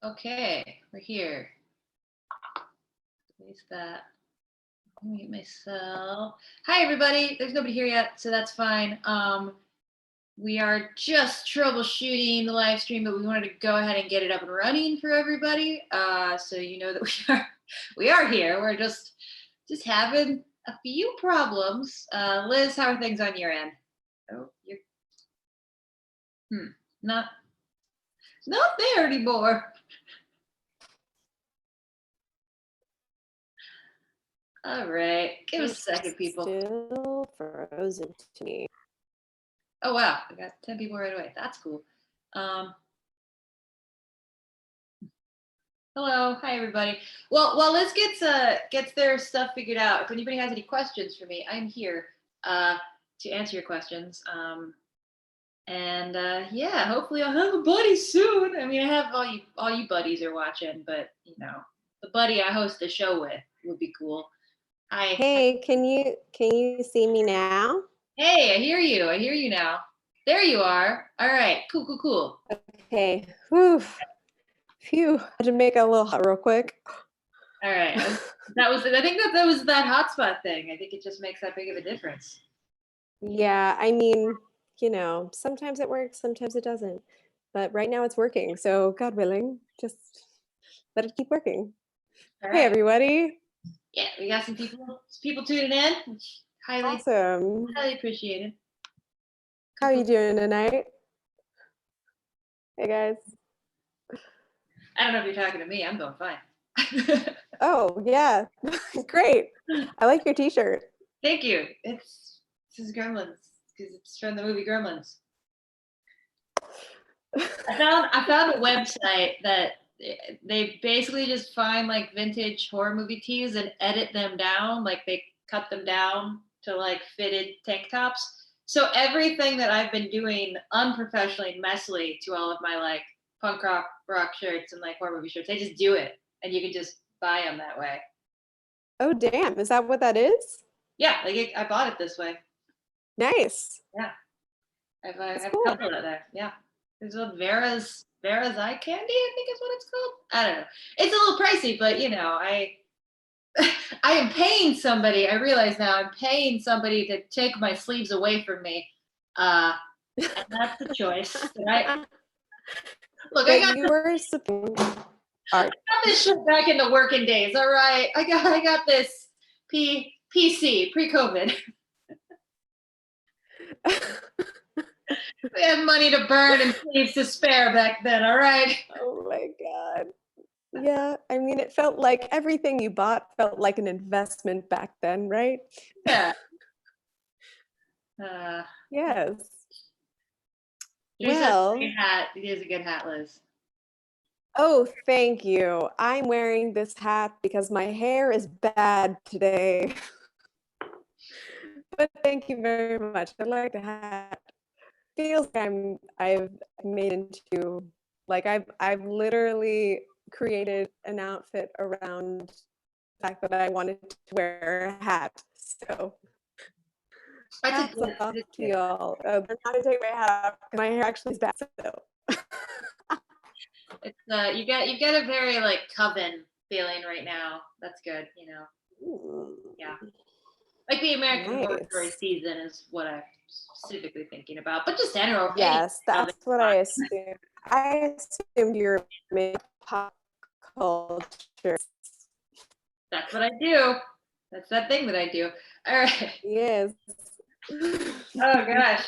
Okay, we're here. Place that. Let me get myself. Hi, everybody. There's nobody here yet, so that's fine. We are just troubleshooting the live stream, but we wanted to go ahead and get it up and running for everybody. So you know that we are here. We're just having a few problems. Liz, how are things on your end? Oh, you're not not there anymore. All right, give us a second, people. Still frozen to me. Oh wow, I got 10 people right away. That's cool. Hello, hi everybody. Well, while Liz gets their stuff figured out, if anybody has any questions for me, I'm here to answer your questions. Yeah, hopefully I'll have a buddy soon. I mean, I have all you buddies are watching, but you know, the buddy I host the show with would be cool. Hi. Hey, can you see me now? Hey, I hear you. I hear you now. There you are. All right. Cool. Okay. Whew. Phew. I had to make a little hot real quick. All right. I think that was that hotspot thing. I think it just makes that big of a difference. Yeah, I mean, sometimes it works, sometimes it doesn't. But right now it's working. So God willing, just let it keep working. All Hey right. everybody. Yeah, we got some people tuning in, which Awesome. highly appreciated. How are you doing tonight? Hey guys. I don't know if you're talking to me. I'm doing fine. Oh yeah. Great. I like your t-shirt. Thank you. This is Gremlins because it's from the movie Gremlins. I found a website that they basically just find like vintage horror movie tees and edit them down, like they cut them down to like fitted tank tops. So everything that I've been doing unprofessionally and messily to all of my like punk rock shirts and like horror movie shirts, I just do it, and you can just buy them that way. Oh damn! Is that what that is? Yeah, like I bought it this way. Nice. Yeah, I've cool. a couple of that. Yeah, there's one Vera's Eye Candy, I think is what it's called. I don't know. It's a little pricey, but you know, I am paying somebody. I realize now I'm paying somebody to take my sleeves away from me. And that's the choice. Right? Look, I got this shit back in the working days. All right, I got this PC pre-COVID. We had money to burn and sleeves to spare back then. All right. Oh my god. Yeah, I mean, it felt like everything you bought felt like an investment back then, right? Yeah. Yes. Well, it is a good hat, Liz. Oh, thank you. I'm wearing this hat because my hair is bad today. But thank you very much. I like the hat. Feels like I've made into like I've literally created an outfit around the fact that I wanted to wear a hat. So hats off to y'all. They're not to take my hat off because my hair actually is bad. So. It's you get a very like Coven feeling right now. That's good, you know. Ooh. Yeah, like the American Horror Story season is what I'm specifically thinking about, but just general. Yes, that's what I assumed. I assumed you were pop culture. That's what I do. That's that thing that I do. All right. Yes. Oh gosh.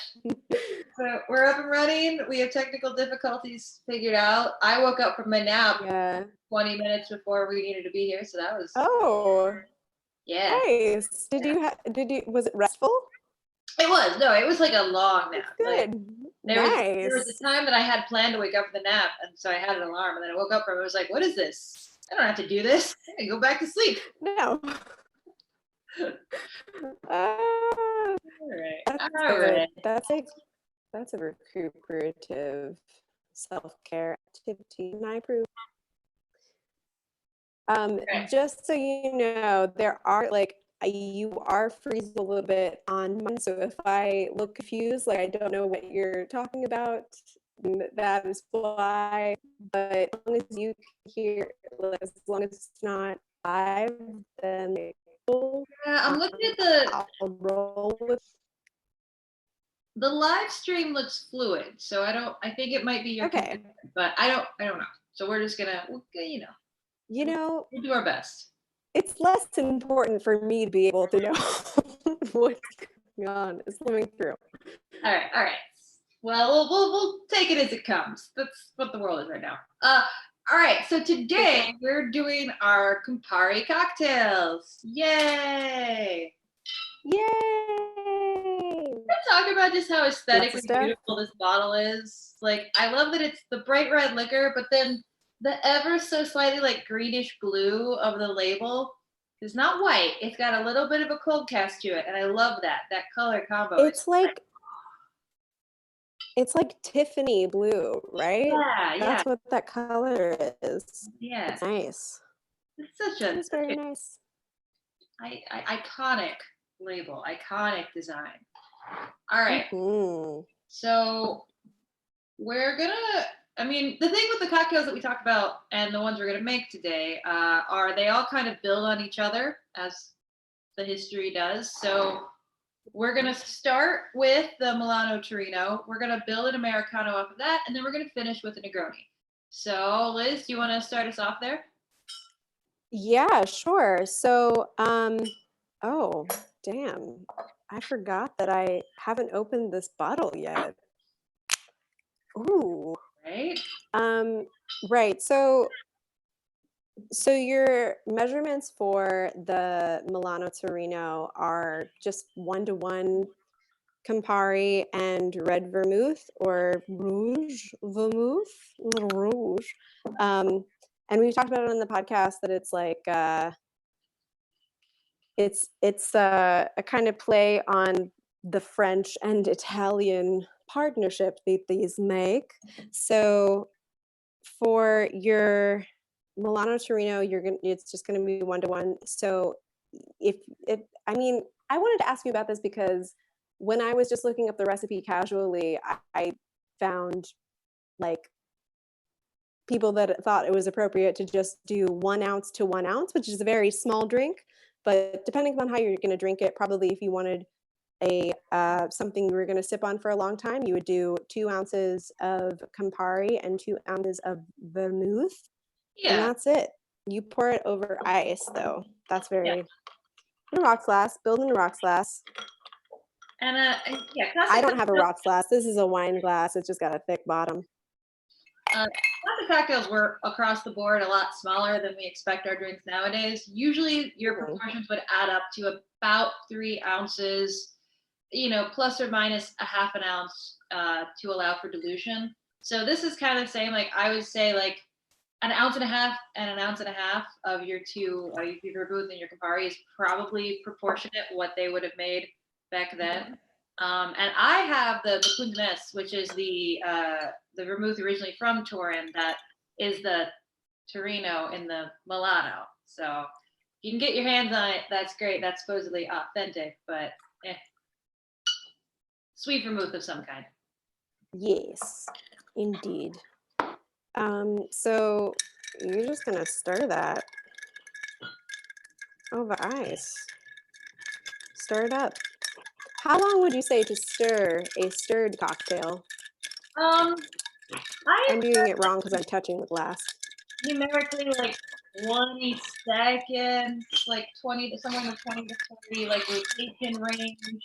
So we're up and running. We have technical difficulties figured out. I woke up from my nap 20 minutes before we needed to be here, so that was yeah. Nice. Was it restful? It was. No, it was like a long nap. Good. Like, there was a time that I had planned to wake up for the nap, and so I had an alarm, and then I woke up from it. I was like, what is this? I don't have to do this. I can go back to sleep. No. All right. That's a recuperative self-care activity, and I approve. Just so you know, there are you are freezing a little bit on mine, so if I look confused, like I don't know what you're talking about, that is why. But as long as you can hear, like, as long as it's not live, then Yeah, I'm looking at I'll roll with. the live stream looks fluid, so I think it might be your Okay. connection, but I don't know. So we're just gonna, You know, we'll do our best. it's less important for me to be able to know what's going on. It's coming through. All right. Well, we'll take it as it comes. That's what the world is right now. All right. So today we're doing our Campari cocktails. Yay! Yay! Let's talk about just how aesthetically stuff. beautiful this bottle is. Like, I love that it's the bright red liquor, but then the ever so slightly like greenish blue of the label is not white. It's got a little bit of a cold cast to it, and I love that color combo. It's like Tiffany blue, right? Yeah, yeah, That's what that color is. yeah. It's nice. It's such very a nice. iconic label, iconic design. All right. Mm-hmm. So we're gonna, I mean, the thing with the cocktails that we talked about and the ones we're gonna make today are they all kind of build on each other as the history does. So we're gonna start with the Milano Torino. We're gonna build an Americano off of that, and then we're gonna finish with a Negroni. So Liz, do you want to start us off there? Yeah, sure. So, oh, damn. I forgot that I haven't opened this bottle yet. Ooh. Right. Right. So your measurements for the Milano Torino are just 1-to-1 Campari and red vermouth or vermouth, little rouge. And we've talked about it on the podcast that it's like it's a kind of play on the French and Italian partnership that these make. So for your Milano Torino, it's just gonna be 1-to-1. So I mean, I wanted to ask you about this because when I was just looking up the recipe casually, I found like people that thought it was appropriate to just do 1 ounce to 1 ounce, which is a very small drink. But depending upon how you're going to drink it, probably if you wanted a something you were going to sip on for a long time, you would do 2 ounces of Campari and 2 ounces of vermouth, and Yeah. that's it. You pour it over ice, though. That's very Yeah. in a rocks glass. Build in a rocks glass. And yeah, I don't have a rocks glass. This is a wine glass. It's just got a thick bottom. Classic cocktails were across the board a lot smaller than we expect our drinks nowadays. Usually your proportions would add up to about 3 ounces, plus or minus a half an ounce to allow for dilution. So this is kind of the same. Like I would say like an ounce and a half and an ounce and a half of your two, your vermouth and your Campari is probably proportionate what they would have made back then. And I have the Pundanese, which is the vermouth originally from Turin that is the Torino in the Milano. So if you can get your hands on it, that's great. That's supposedly authentic, but sweet vermouth of some kind. Yes, indeed. So you're just gonna stir that over ice. Stir it up. How long would you say to stir a stirred cocktail? I'm doing it wrong because I'm touching the glass. Numerically, like 20 seconds, like 20 to somewhere in the 20 to 30, like rotation range.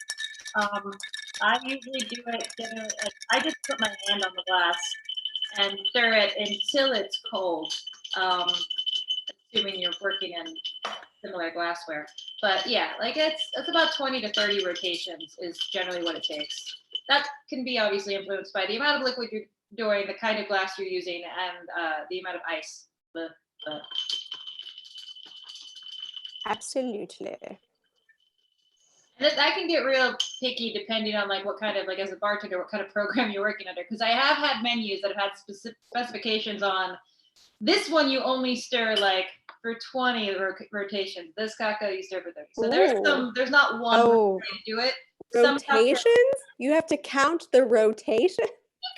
I usually do it generally. I just put my hand on the glass and stir it until it's cold. Assuming you're working in similar glassware, but yeah, like it's about 20 to 30 rotations is generally what it takes. That can be obviously influenced by the amount of liquid you're doing, the kind of glass you're using, and the amount of ice. Absolutely. And that can get real picky depending on like what kind of, like as a bartender, what kind of program you're working under. Because I have had menus that have had specific specifications on this one. You only stir like for 20 rotations. This cocktail you stir for 30. So there's not one way to do it. Rotations? You have to count the rotation?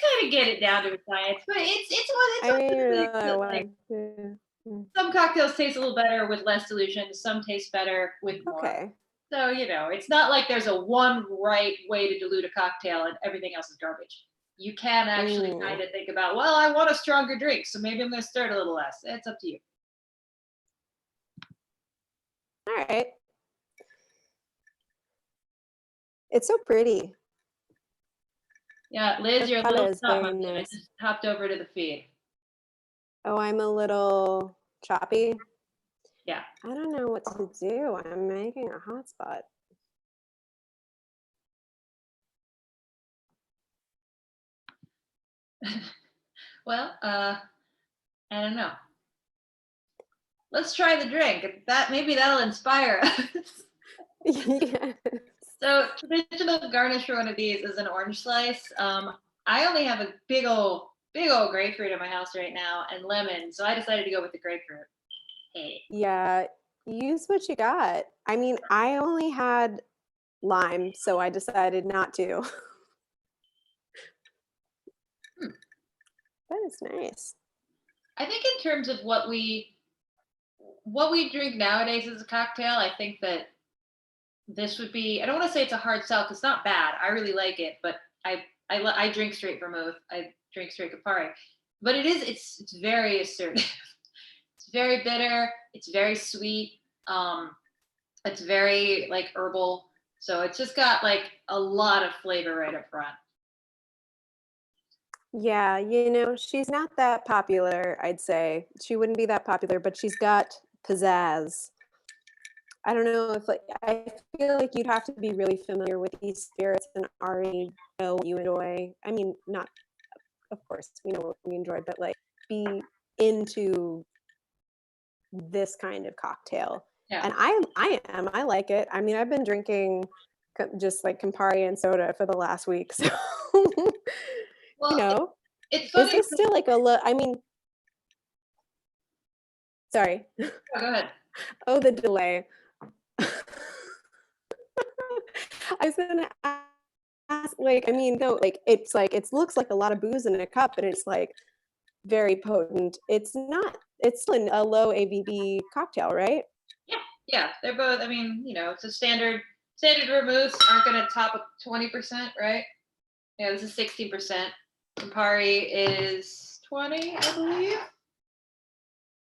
kind of get it down to a science, but it's I one of mean, the things that like some cocktails taste a little better with less dilution, some taste better with more. okay. So, it's not like there's a one right way to dilute a cocktail and everything else is garbage. You can actually kind of think about, well, I want a stronger drink, so maybe I'm going to stir it a little less. It's up to you. All right. It's so pretty. Yeah, Liz, The you're a color little is tough. very I nice. just hopped over to the feed. Oh, I'm a little choppy. Yeah. I don't know what to do. I'm making a hotspot. Well, I don't know. Let's try the drink. Maybe that'll inspire us. Yes. So traditional garnish for one of these is an orange slice. I only have a big old grapefruit in my house right now and lemon, so I decided to go with the grapefruit. Hey. Yeah, use what you got. I mean, I only had lime, so I decided not to. That is nice. I think in terms of what we drink nowadays as a cocktail, I think that this would be. I don't want to say it's a hard sell because it's not bad. I really like it, but I drink straight vermouth. I drink straight campari, but it's very assertive. It's very bitter. It's very sweet. It's very like herbal. So it's just got like a lot of flavor right up front. Yeah, she's not that popular, I'd say. She wouldn't be that popular, but she's got pizzazz. I don't know if I feel like you'd have to be really familiar with these spirits and already know what you enjoy. I mean, not of course we know what we enjoy, but like be into this kind of cocktail. Yeah. And I like it. I mean, I've been drinking just like Campari and soda for the last week. So Well, it's is funny. this still like I mean, sorry. Oh, go ahead. Oh, the delay. I was gonna ask, I mean, no, it looks like a lot of booze in a cup, but it's like very potent. It's not. It's still a low ABV cocktail, right? Yeah. They're both. I mean, it's a standard vermouths aren't going to top 20%, right? Yeah, this is 16%. Campari is 20, I believe.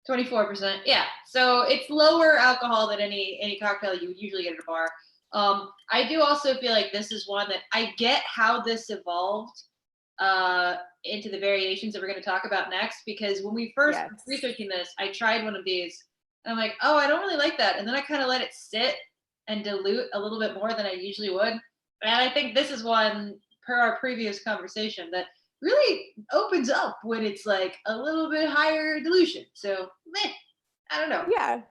24%. Yeah. So it's lower alcohol than any cocktail you would usually get at a bar. I do also feel like this is one that I get how this evolved into the variations that we're going to talk about next, because when we first were researching this, I tried one of these and I'm like, oh, I don't really like that. And then I kind of let it sit and dilute a little bit more than I usually would. And I think this is one, per our previous conversation, that really opens up when it's like a little bit higher dilution. So, I don't know. Yeah,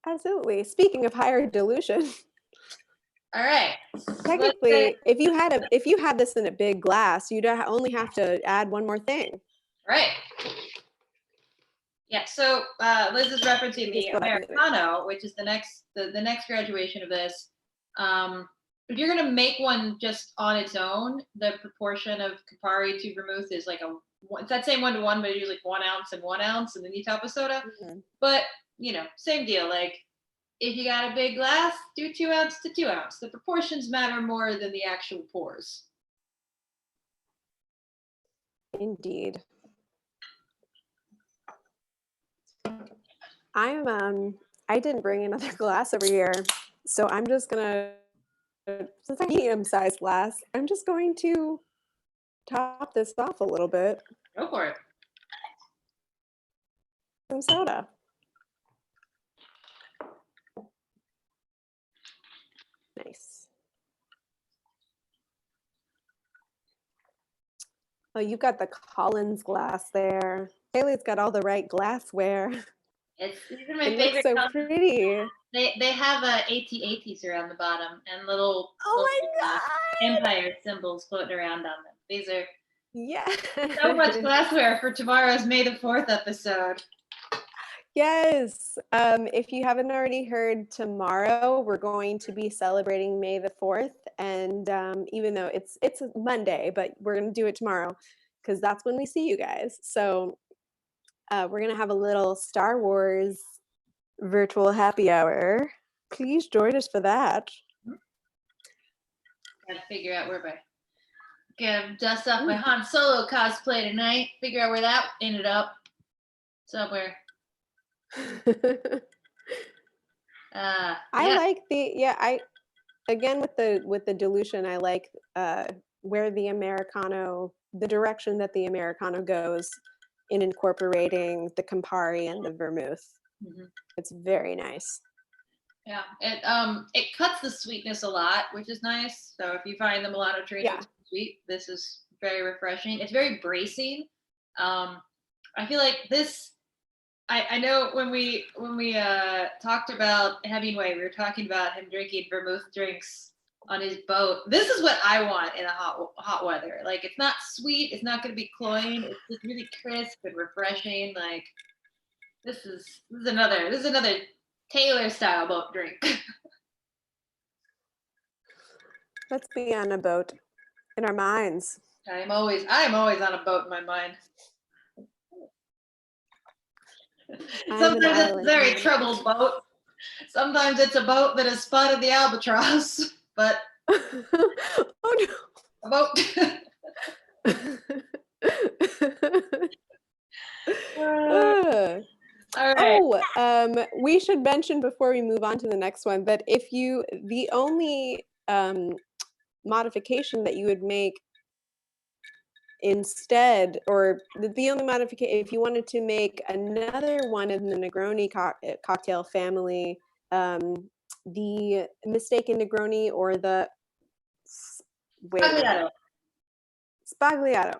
absolutely. Speaking of higher dilution, all right. Technically, if you had this in a big glass, you'd only have to add one more thing. Right. Yeah. So Liz is referencing the Americano, which is the next graduation of this. If you're gonna make one just on its own, the proportion of Campari to vermouth is like it's that same 1-to-1, but usually like 1 ounce and 1 ounce, and then you top with soda. Mm-hmm. But same deal. Like if you got a big glass, do 2 ounce to 2 ounce. The proportions matter more than the actual pours. Indeed. I didn't bring another glass over here, so I'm just gonna, since I medium-sized glass, I'm just going to top this off a little bit. Go for it. Some soda. Nice. Oh, you've got the Collins glass there. Haley's got all the right glassware. These are my favorite. Looks so pretty. They have AT-ATs around the bottom and little my God. empire symbols floating around on them. These are so much glassware for tomorrow's May the 4th episode. Yes. If you haven't already heard, tomorrow we're going to be celebrating May the 4th. And even though it's a Monday, but we're going to do it tomorrow because that's when we see you guys. So we're going to have a little Star Wars virtual happy hour. Please join us for that. Gotta figure out where gotta dust off my Han Solo cosplay tonight. Figure out where that ended up. Somewhere. I Yeah. like I again with the dilution, I like where the direction that the Americano goes in incorporating the Campari and the vermouth. Mhm. It's very nice. Yeah, it cuts the sweetness a lot, which is nice. So if you find the Milano Torino Yeah. sweet, this is very refreshing. It's very bracing. I feel like this. I know when we talked about Hemingway, we were talking about him drinking vermouth drinks on his boat. This is what I want in a hot weather. Like it's not sweet, it's not going to be cloying. It's just really crisp and refreshing. Like this is another Taylor style boat drink. Let's be on a boat in our minds. I am always on a boat in my mind. I'm an Sometimes it's a island very mind. troubled boat. Sometimes it's a boat that has spotted the albatross, but Oh a boat. no. All right. We should mention before we move on to the next one that the only modification that you would make instead, or the only modification, if you wanted to make another one in the Negroni cocktail family, the mistaken Negroni or the wait a minute, Spagliato.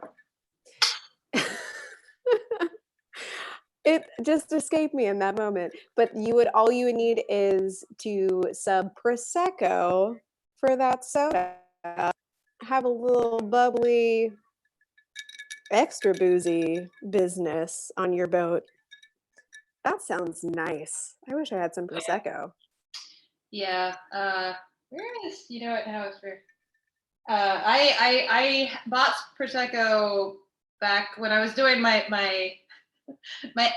It just escaped me in that moment. But all you would need is to sub prosecco for that soda. Have a little bubbly, extra boozy business on your boat. That sounds nice. I wish I had some prosecco. Yeah. Where is you know what? How is for? I bought prosecco back when I was doing my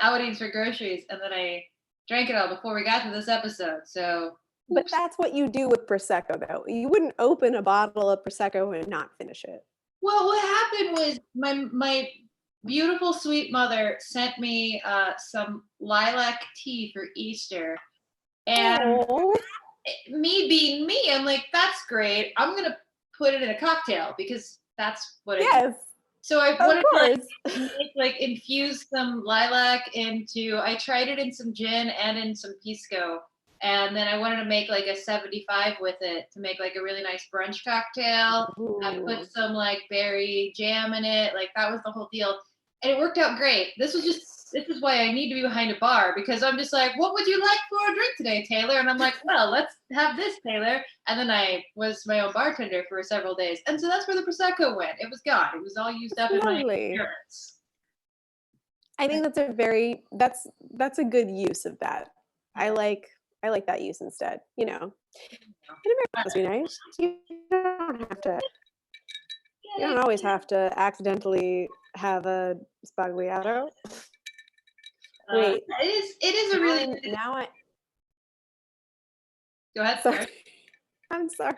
outings for groceries, and then I drank it all before we got to this episode. So, But oops. that's what you do with prosecco, though. You wouldn't open a bottle of prosecco and not finish it. Well, what happened was my beautiful sweet mother sent me some lilac tea for Easter, and Oh, me being me, I'm like, that's great. I'm gonna put it in a cocktail because that's what I do. yes, So I of wanted to course. infuse some lilac into. I tried it in some gin and in some pisco, and then I wanted to make like a 75 with it to make like a really nice brunch cocktail. I put Ooh. some like berry jam in it, like that was the whole deal, and it worked out great. This is why I need to be behind a bar because I'm just like, what would you like for a drink today, Taylor? And I'm like, well, let's have this, Taylor. And then I was my own bartender for several days. And so that's where the Prosecco went. It was gone. It was all used up in my Lovely. insurance. I think that's a good use of that. I like that use instead. You know, and it must be nice. Don't have to. You don't always have to accidentally have a spagliato. Wait, It is a really good. now I Go ahead. sorry. I'm sorry.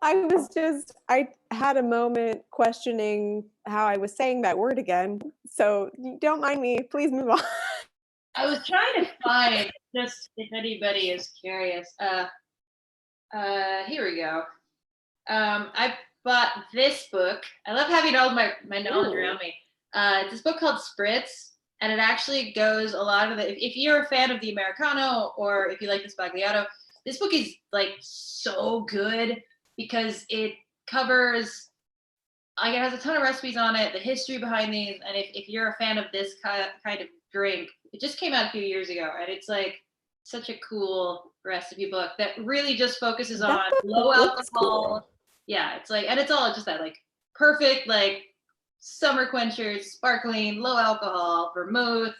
I had a moment questioning how I was saying that word again. So don't mind me. Please move on. I was trying to find just if anybody is curious. Here we go. I bought this book. I love having all my knowledge Ooh. around me. It's this book called Spritz, and it actually goes a lot of the. If you're a fan of the Americano or if you like the Spagliato, this book is like so good because it covers. Like it has a ton of recipes on it, the history behind these, and if you're a fan of this kind of drink, it just came out a few years ago, and it's like such a cool recipe book that really just focuses on That book low looks cool. alcohol. Yeah, it's like, and it's all just that like perfect like summer quenchers, sparkling, low alcohol, vermouth,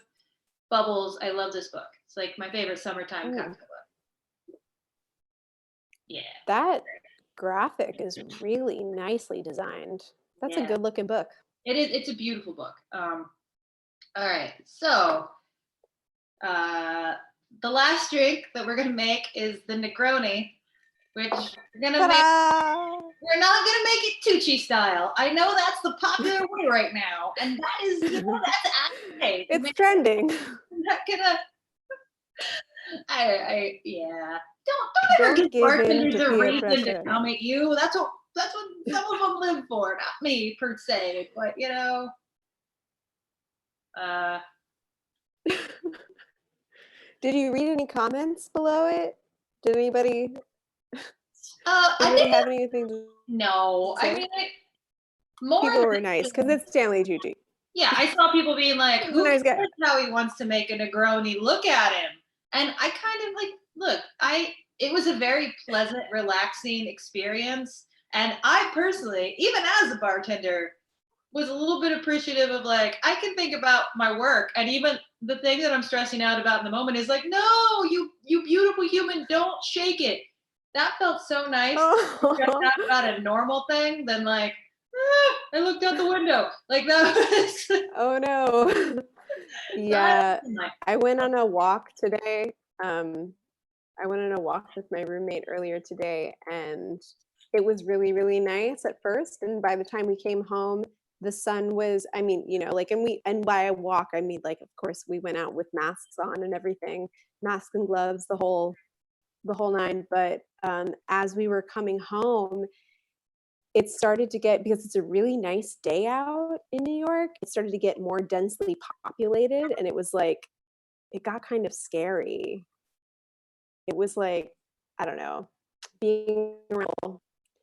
Bubbles. I love this book. It's like my favorite summertime cocktail book. Yeah. That graphic is really nicely designed. That's a Yeah. good looking book. It is. It's a beautiful book. All right. So the last drink that we're gonna make is the Negroni, which we're gonna make. Ta-da! We're not gonna make it Tucci style. I know that's the popular way right now, and that is, that's okay. It's trending. I'm not gonna. Yeah. Don't ever Don't give give in bartenders to a peer reason to pressure. come at you. That's what some of them live for, not me per se. But uh, Did you read any comments below it? Did anybody I think have anything to no. I say? mean, more People were than nice because it's Stanley Tucci. yeah, I saw people being like, He's a "Who nice guy. cares how he wants to make a Negroni? Look at him." And I kind of like, look, it was a very pleasant, relaxing experience, and I personally, even as a bartender, was a little bit appreciative of like I can think about my work, and even the thing that I'm stressing out about in the moment is like, no, you beautiful human, don't shake it. That felt so nice. Stressed Oh. out about a normal thing than like, I looked out the window. Like that was. Oh no. Yeah, I went on a walk today. I went on a walk with my roommate earlier today, and it was really, really nice at first. And by the time we came home, the sun was, I mean, like, and by a walk, I mean, like, of course, we went out with masks on and everything, masks and gloves, the whole nine. But as we were coming home, it started to get, because it's a really nice day out in New York, it started to get more densely populated, and it was like, it got kind of scary. It was like, I don't know, being real.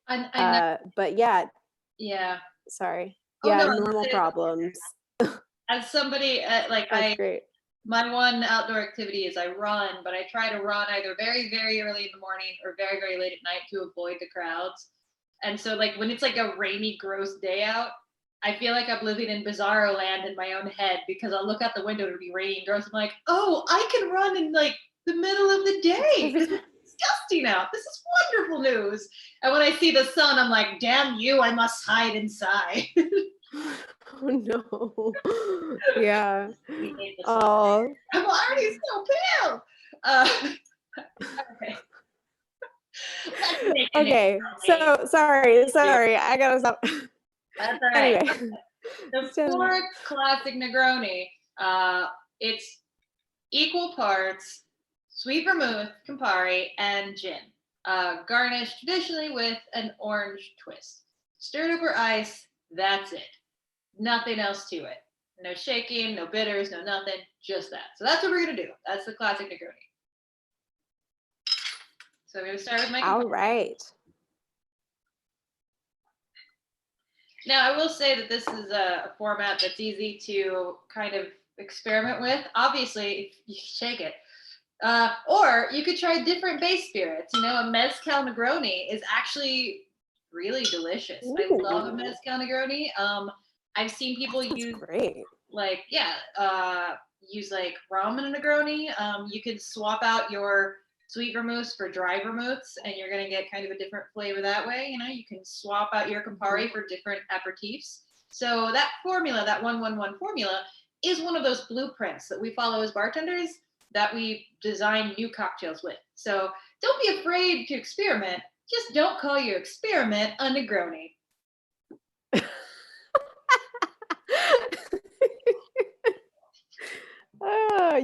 I know. But yeah, Yeah. sorry. Oh Yeah, no. normal problems. As somebody like That's great. my one outdoor activity is I run, but I try to run either very, very early in the morning or very, very late at night to avoid the crowds. And so, like, when it's like a rainy, gross day out, I feel like I'm living in bizarro land in my own head because I'll look out the window to be raining gross. I'm like, oh, I can run in like the middle of the day. It's disgusting out. This is wonderful news. And when I see the sun, I'm like, damn you, I must hide inside. Oh no. Yeah. We hate the sun. Oh. I'm already so pale. Okay. Let's make a Okay. Negroni. So sorry. I gotta stop. That's all right. Anyway. The So, fourth classic Negroni, it's equal parts sweet vermouth, Campari, and gin. Garnished traditionally with an orange twist. Stirred over ice, that's it. Nothing else to it. No shaking, no bitters, no nothing, just that. So that's what we're gonna do. That's the classic Negroni. So I'm gonna start with my Campari. all right. Now, I will say that this is a format that's easy to kind of experiment with. Obviously, if you shake it. Or you could try different base spirits. A mezcal Negroni is actually really delicious. I love a Ooh, mezcal Negroni. I've seen people use great. like use like rum in a Negroni. You could swap out your sweet vermouths for dry vermouths, and you're gonna get kind of a different flavor that way. You can swap out your Campari for different aperitifs. So that formula, that 1-1-1 formula, is one of those blueprints that we follow as bartenders that we design new cocktails with. So don't be afraid to experiment. Just don't call your experiment a Negroni.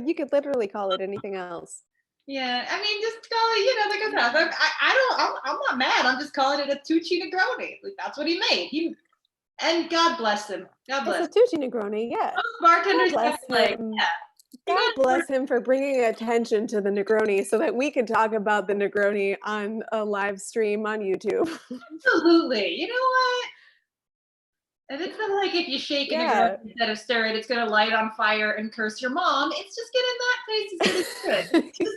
You could literally call it anything else. Yeah, I mean, just call it, like a pass. I'm not mad. I'm just calling it a Tucci Negroni. Like that's what he made. And God bless him. God bless. It's a Tucci Negroni, yeah. Most bartenders God have bless like, him. yeah. God bless him for bringing attention to the Negroni so that we could talk about the Negroni on a live stream on YouTube. Absolutely. You know what? And it's not like if you shake a Yeah. Negroni instead of stir it, it's gonna light on fire and curse your mom. It's just gonna not taste as good as it should.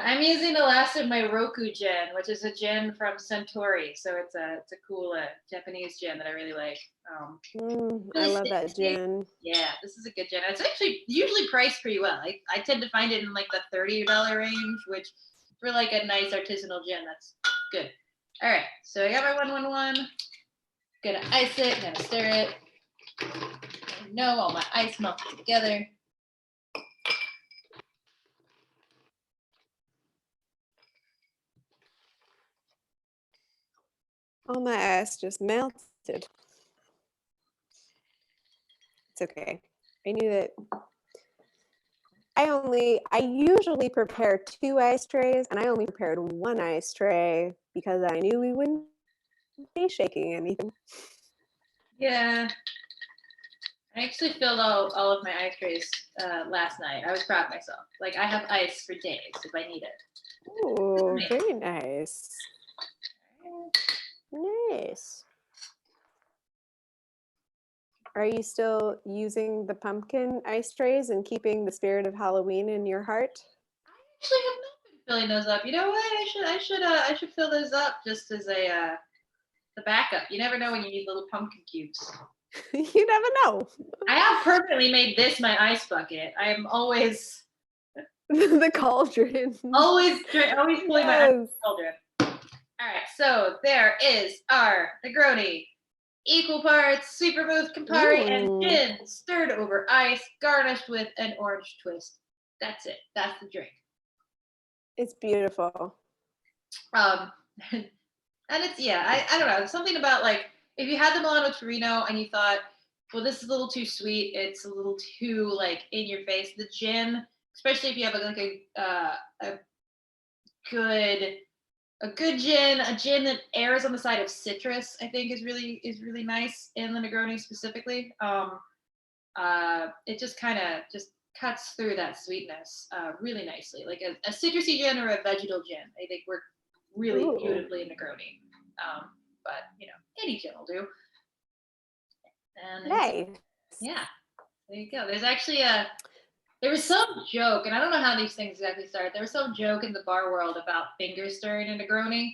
I'm using the last of my Roku gin, which is a gin from Centauri. So it's a cool Japanese gin that I really like. I Really love that citrusy. gin. Yeah, this is a good gin. It's actually usually priced pretty well. I tend to find it in like the $30 range, which for like a nice artisanal gin, that's good. All right, so I got my 111. Gonna ice it, gonna stir it. No, all my ice melted together. Oh, my ice just melted. It's okay. I knew that. I usually prepare 2 ice trays, and I only prepared 1 ice tray because I knew we wouldn't be shaking anything. Yeah, I actually filled all of my ice trays last night. I was proud of myself. Like I have ice for days if I need it. Oh, very nice. Nice. Are you still using the pumpkin ice trays and keeping the spirit of Halloween in your heart? I actually have not been filling those up. You know what? I should fill those up just as a the backup. You never know when you need little pumpkin cubes. You never know. I have permanently made this my ice bucket. I am always The cauldron. always pulling my ice Yes. cauldron. All right, so there is our Negroni. Equal parts sweet vermouth, Campari, and Ooh, gin, stirred over ice, garnished with an orange twist. That's it. That's the drink. it's beautiful. Um, and it's I don't know. There's something about like if you had the Milano Torino and you thought, well, this is a little too sweet. It's a little too like in your face. The gin, especially if you have like a good a good gin, a gin that errs on the side of citrus, I think is really nice in the Negroni specifically. It just kind of just cuts through that sweetness really nicely. Like a citrusy gin or a vegetal gin, I think work really Ooh, beautifully in Negroni. But any gin will do. And there's nice. yeah, there you go. There's actually there was some joke, and I don't know how these things exactly started. There was some joke in the bar world about finger stirring in a Negroni.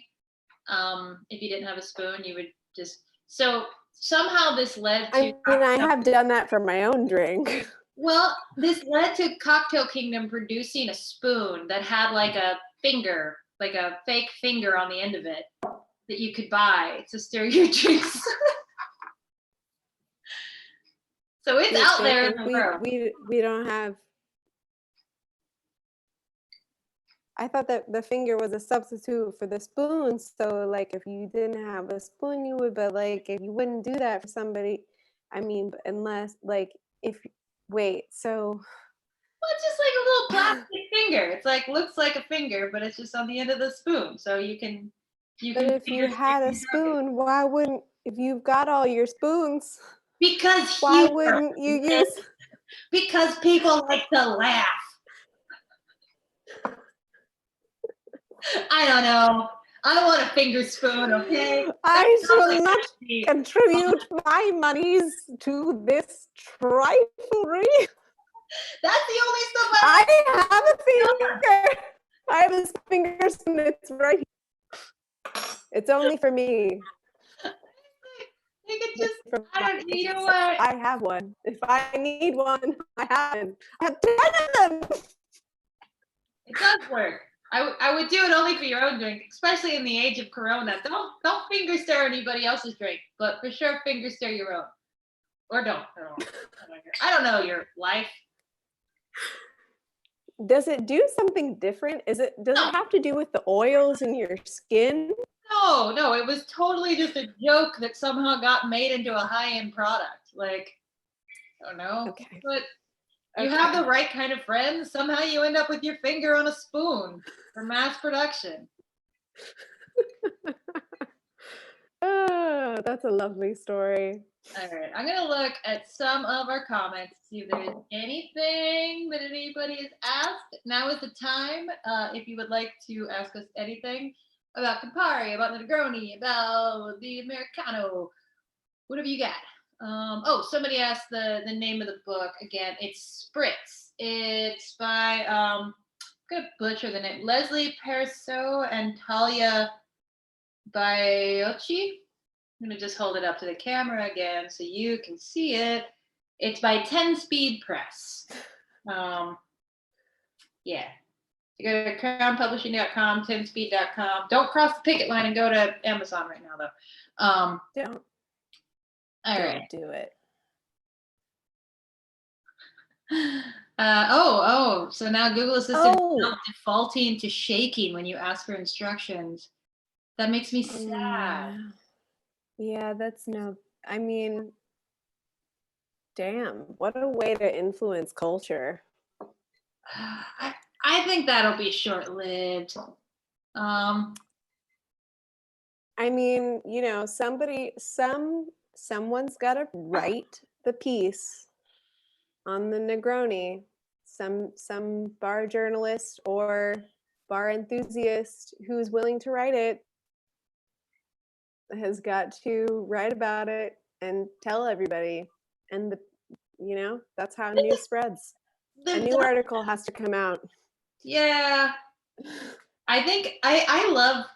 If you didn't have a spoon, you would just so somehow this led to I mean, I have done that for my own drink. well, this led to Cocktail Kingdom producing a spoon that had like a finger, like a fake finger on the end of it that you could buy to stir your drinks. So it's See, out I there in think the world. we don't have. I thought that the finger was a substitute for the spoon. So, like, if you didn't have a spoon, you would. But like, if you wouldn't do that for somebody, I mean, unless like if wait, so Well, it's just like a little plastic finger. It's like looks like a finger, but it's just on the end of the spoon. So you but can if finger you stick had a your drink. spoon, why wouldn't if you've got all your spoons, Because why humor, wouldn't you use because people like to laugh. I don't know. I want a finger spoon, okay? That I sounds shall like not contribute my monies to this triflery. that's the only stuff I I like. have a finger. I have a finger spoon. It's right here. It's only for me. You could It's just, for I don't, you know myself. what? I have one. If I need one, I have it. I have 10 of them. It does work. I would do it only for your own drink, especially in the age of Corona. Don't finger stir anybody else's drink, but for sure finger stir your own, or don't. I don't know your life. Does it do something different? Does No, it have to do with the oils in your skin? no. It was totally just a joke that somehow got made into a high-end product. Like I don't know, Okay. but you have Okay. the right kind of friends. Somehow you end up with your finger on a spoon for mass production. Oh, that's a lovely story. All right, I'm gonna look at some of our comments to see if there's anything that anybody has asked. Now is the time. If you would like to ask us anything about Campari, about the Negroni, about the Americano, whatever you got. Oh, somebody asked the name of the book again. It's Spritz. It's by gonna butcher the name. Leslie Perso and Talia Baiocchi. I'm gonna just hold it up to the camera again so you can see it. It's by 10 Speed Press. Yeah. You go to crownpublishing.com, 10speed.com. Don't cross the picket line and go to Amazon right now, though. Don't. All Don't right. do it. So now Google Assistant is Oh. now defaulting to shaking when you ask for instructions. That makes me sad. Yeah, that's no, I mean, damn, what a way to influence culture. I think that'll be short-lived. I mean, someone's got to write the piece on the Negroni. Some bar journalist or bar enthusiast who's willing to write it has got to write about it and tell everybody. And that's how news spreads. A new article has to come out. Yeah. I think I love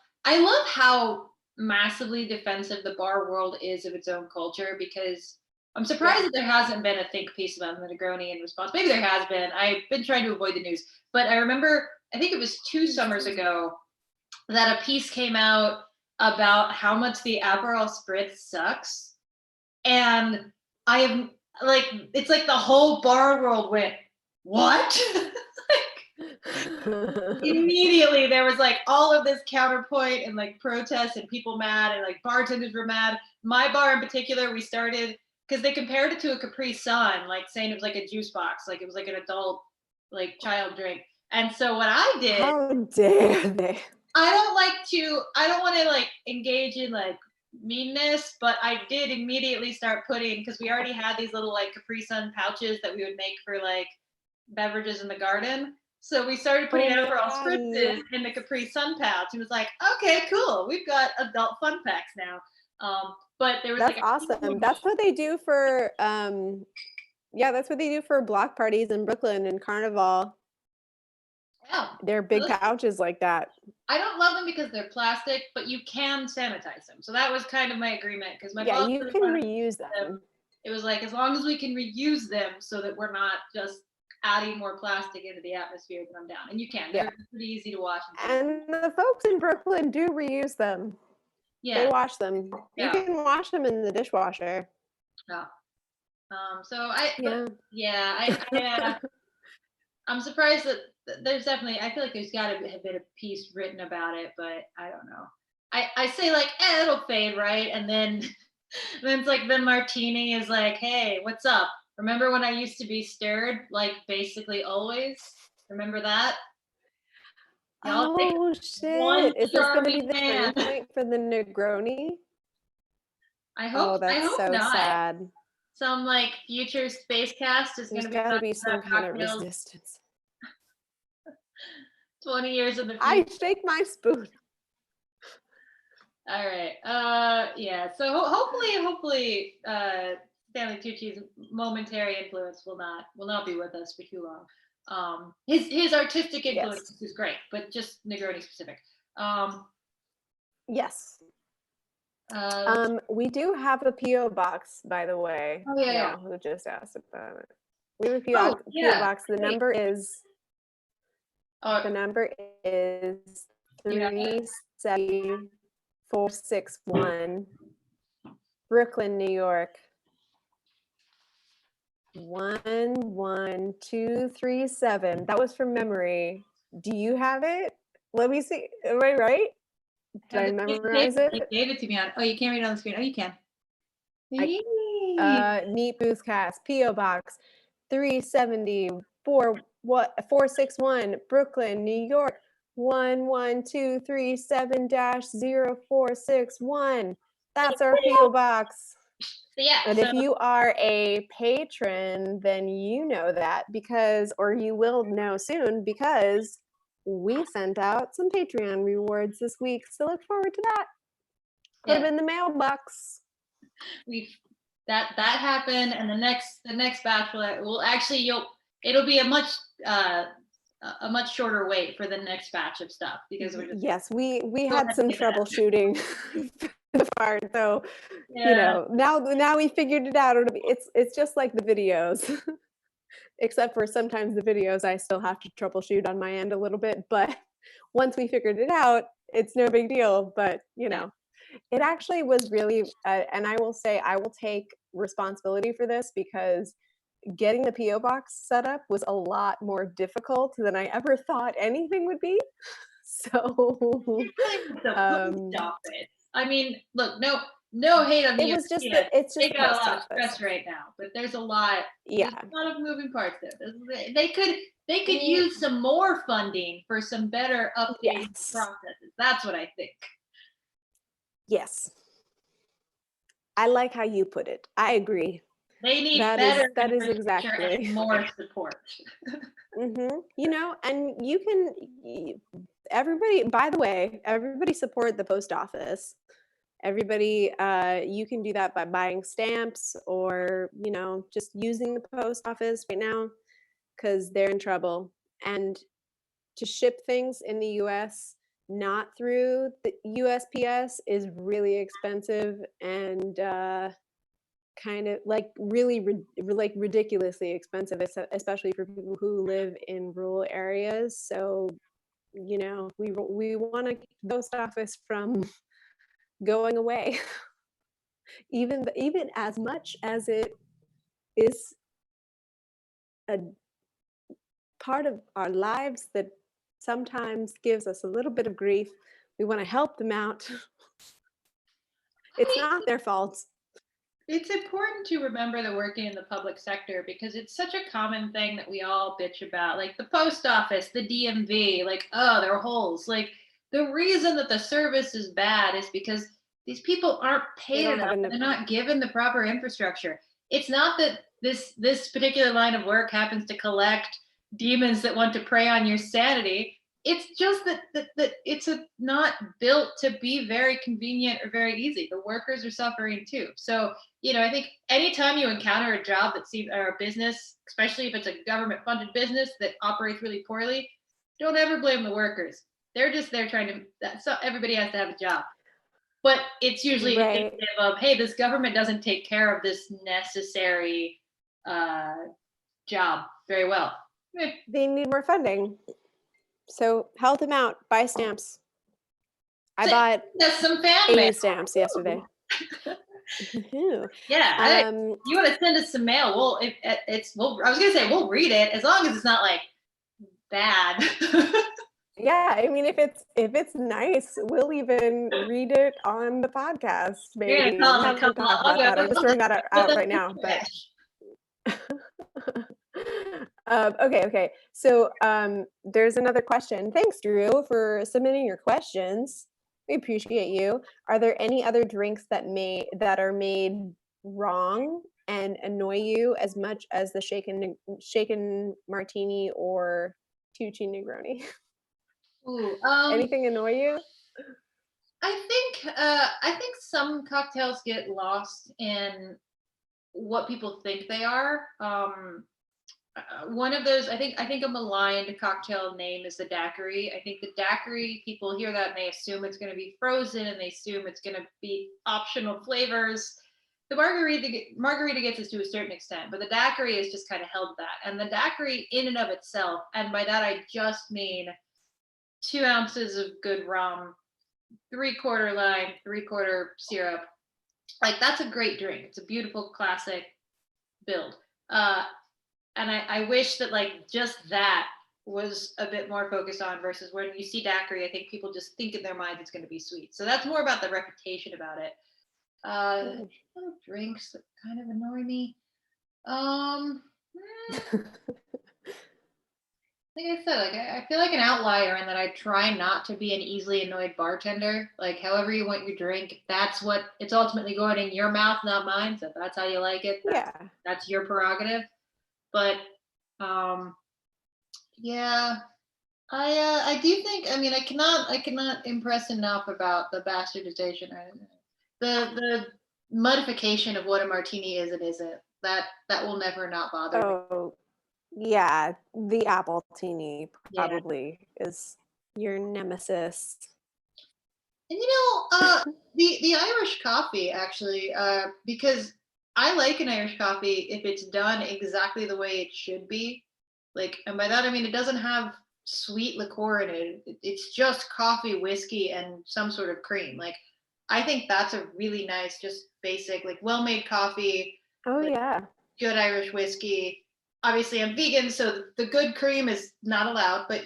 how massively defensive the bar world is of its own culture, because I'm surprised that there hasn't been a think piece about the Negroni in response. Maybe there has been. I've been trying to avoid the news, but I remember, I think it was 2 summers ago, that a piece came out about how much the Aperol Spritz sucks. And I am like, it's like the whole bar world went, what? Immediately there was like all of this counterpoint and like protests and people mad and like bartenders were mad. My bar in particular, we started because they compared it to a Capri Sun, like saying it was like a juice box, like it was like an adult, like child drink. And so what I did, how dare they? I don't want to like engage in like meanness, but I did immediately start putting, because we already had these little like Capri Sun pouches that we would make for like beverages in the garden. So we started putting Aperol spritzes in the Capri Sun pouch. It was like, okay, cool. We've got adult fun packs now. But there was that's like awesome. That's what they do for that's what they do for block parties in Brooklyn and Carnival. Yeah. They're big pouches like that. I don't love them because they're plastic, but you can sanitize them. So that was kind of my agreement, because my boss you can reuse them. It was like, as long as we can reuse them so that we're not just adding more plastic into the atmosphere, then I'm down. And you can. They're pretty easy to wash. And the folks in Brooklyn do reuse them. Yeah. They wash them. You can wash them in the dishwasher. Yeah. I'm surprised that there's definitely, I feel like there's got to have been a piece written about it, but I don't know. I say like, it'll fade, right? And then it's like the martini is like, hey, what's up? Remember when I used to be stirred, like basically always? Remember that? Oh shit! Is this going to be the turning point for the Negroni? I hope. Oh, that's so not. sad. Some like future space cast is going to be. There's got to be some kind of resistance. 20 years in the future. I shake my spoon. All right. Yeah. So hopefully, Stanley Tucci's momentary influence will not be with us for too long. His artistic influence is great, but just Negroni specific. Yes. We do have a PO box, by the way. Oh yeah. Who just asked about it? We have a PO box. The number is. The number is 37461, Brooklyn, New York. 11237. That was from memory. Do you have it? Let me see. Am I right? Did I memorize it? You gave it to me on. Oh, you can't read it on the screen. Oh, you can. Neat Boothcast, PO Box 37461, Brooklyn, New York 11237-0461. That's our PO Box. And if you are a patron, then you know that or you will know soon, because we sent out some Patreon rewards this week. So look forward to that. Put them in the mailbox. That happened, and the next Bachelorette will actually it'll be a much a much shorter wait for the next batch of stuff because we're just Yes, we go had ahead and some get that. troubleshooting for the part, so Yeah. now we figured it out. It's just like the videos, except for sometimes the videos I still have to troubleshoot on my end a little bit. But once we figured it out, it's no big deal. But Yeah. it actually was really, and I will say I will take responsibility for this because getting the PO box set up was a lot more difficult than I ever thought anything would be. So, Especially with the post um, office. I mean, look, no hate on the it was just USPS. it's just They the got a post lot of office. stress right now, but there's Yeah. a lot of moving parts there. They could Mm, use some more funding for some better updating the yes. processes. That's what I think. Yes. I like how you put it. I agree. They need That better is that is infrastructure exactly. and more support. And everybody, by the way, everybody support the post office. Everybody, you can do that by buying stamps or, just using the post office right now because they're in trouble. And to ship things in the US, not through the USPS, is really expensive and kind of like really like ridiculously expensive, especially for people who live in rural areas. So, we want to keep the post office from going away, even as much as it is a part of our lives that sometimes gives us a little bit of grief. We want to help them out. It's I not their fault. It's important to remember that working in the public sector because it's such a common thing that we all bitch about, like the post office, the DMV, like, oh, there are holes. Like, the reason that the service is bad is because these people aren't They paid don't have enough and enough. they're not given the proper infrastructure. It's not that this particular line of work happens to collect demons that want to prey on your sanity. It's just that it's not built to be very convenient or very easy. The workers are suffering too. So I think anytime you encounter a job that seems or a business, especially if it's a government funded business that operates really poorly, don't ever blame the workers. They're just there trying to, so everybody has to have a job. But it's usually Right. indicative of, hey, this government doesn't take care of this necessary uh, job very well. They need more funding. So help them out. Buy stamps. I So, bought that's some fan mail. 80 stamps yesterday. Woohoo. Yeah, you want to send us some mail? I was gonna say we'll read it as long as it's not like bad. Yeah, I mean, if it's nice, we'll even read it on the podcast. You're gonna Maybe tell I'm us to not going come to talk on. about that. I'm just throwing that Put out them right in now. the But trash. okay. So there's another question. Thanks, Drew, for submitting your questions. We appreciate you. Are there any other drinks that are made wrong and annoy you as much as the shaken martini or Tucci Negroni? Ooh, Anything annoy you? I think some cocktails get lost in what people think they are. One of those, I think a maligned cocktail name is the daiquiri. I think the daiquiri, people hear that and they assume it's going to be frozen and they assume it's going to be optional flavors. The margarita gets us to a certain extent, but the daiquiri is just kind of held that. And the daiquiri in and of itself, and by that I just mean 2 ounces of good rum, 3/4 lime, 3/4 syrup. Like, that's a great drink. It's a beautiful classic build. And I wish that like just that was a bit more focused on versus when you see daiquiri, I think people just think in their minds it's going to be sweet. So that's more about the reputation about it. Mm. Drinks that kind of annoy me. Um, like I said, like I feel like an outlier in that I try not to be an easily annoyed bartender. Like, however you want your drink, that's what it's ultimately going in your mouth, not mine. So if that's how you like it, Yeah. that's your prerogative. But um, yeah, I do think. I mean, I cannot impress enough about the bastardization or the modification of what a martini is and isn't. That will never not bother me. Oh, Yeah, the apple teeny Yeah. probably is your nemesis. And the Irish coffee actually, because I like an Irish coffee if it's done exactly the way it should be. Like, and by that I mean it doesn't have sweet liqueur in it. It's just coffee, whiskey, and some sort of cream. Like, I think that's a really nice, just basic, like well-made coffee, Oh like yeah. good Irish whiskey. Obviously, I'm vegan, so the good cream is not allowed, but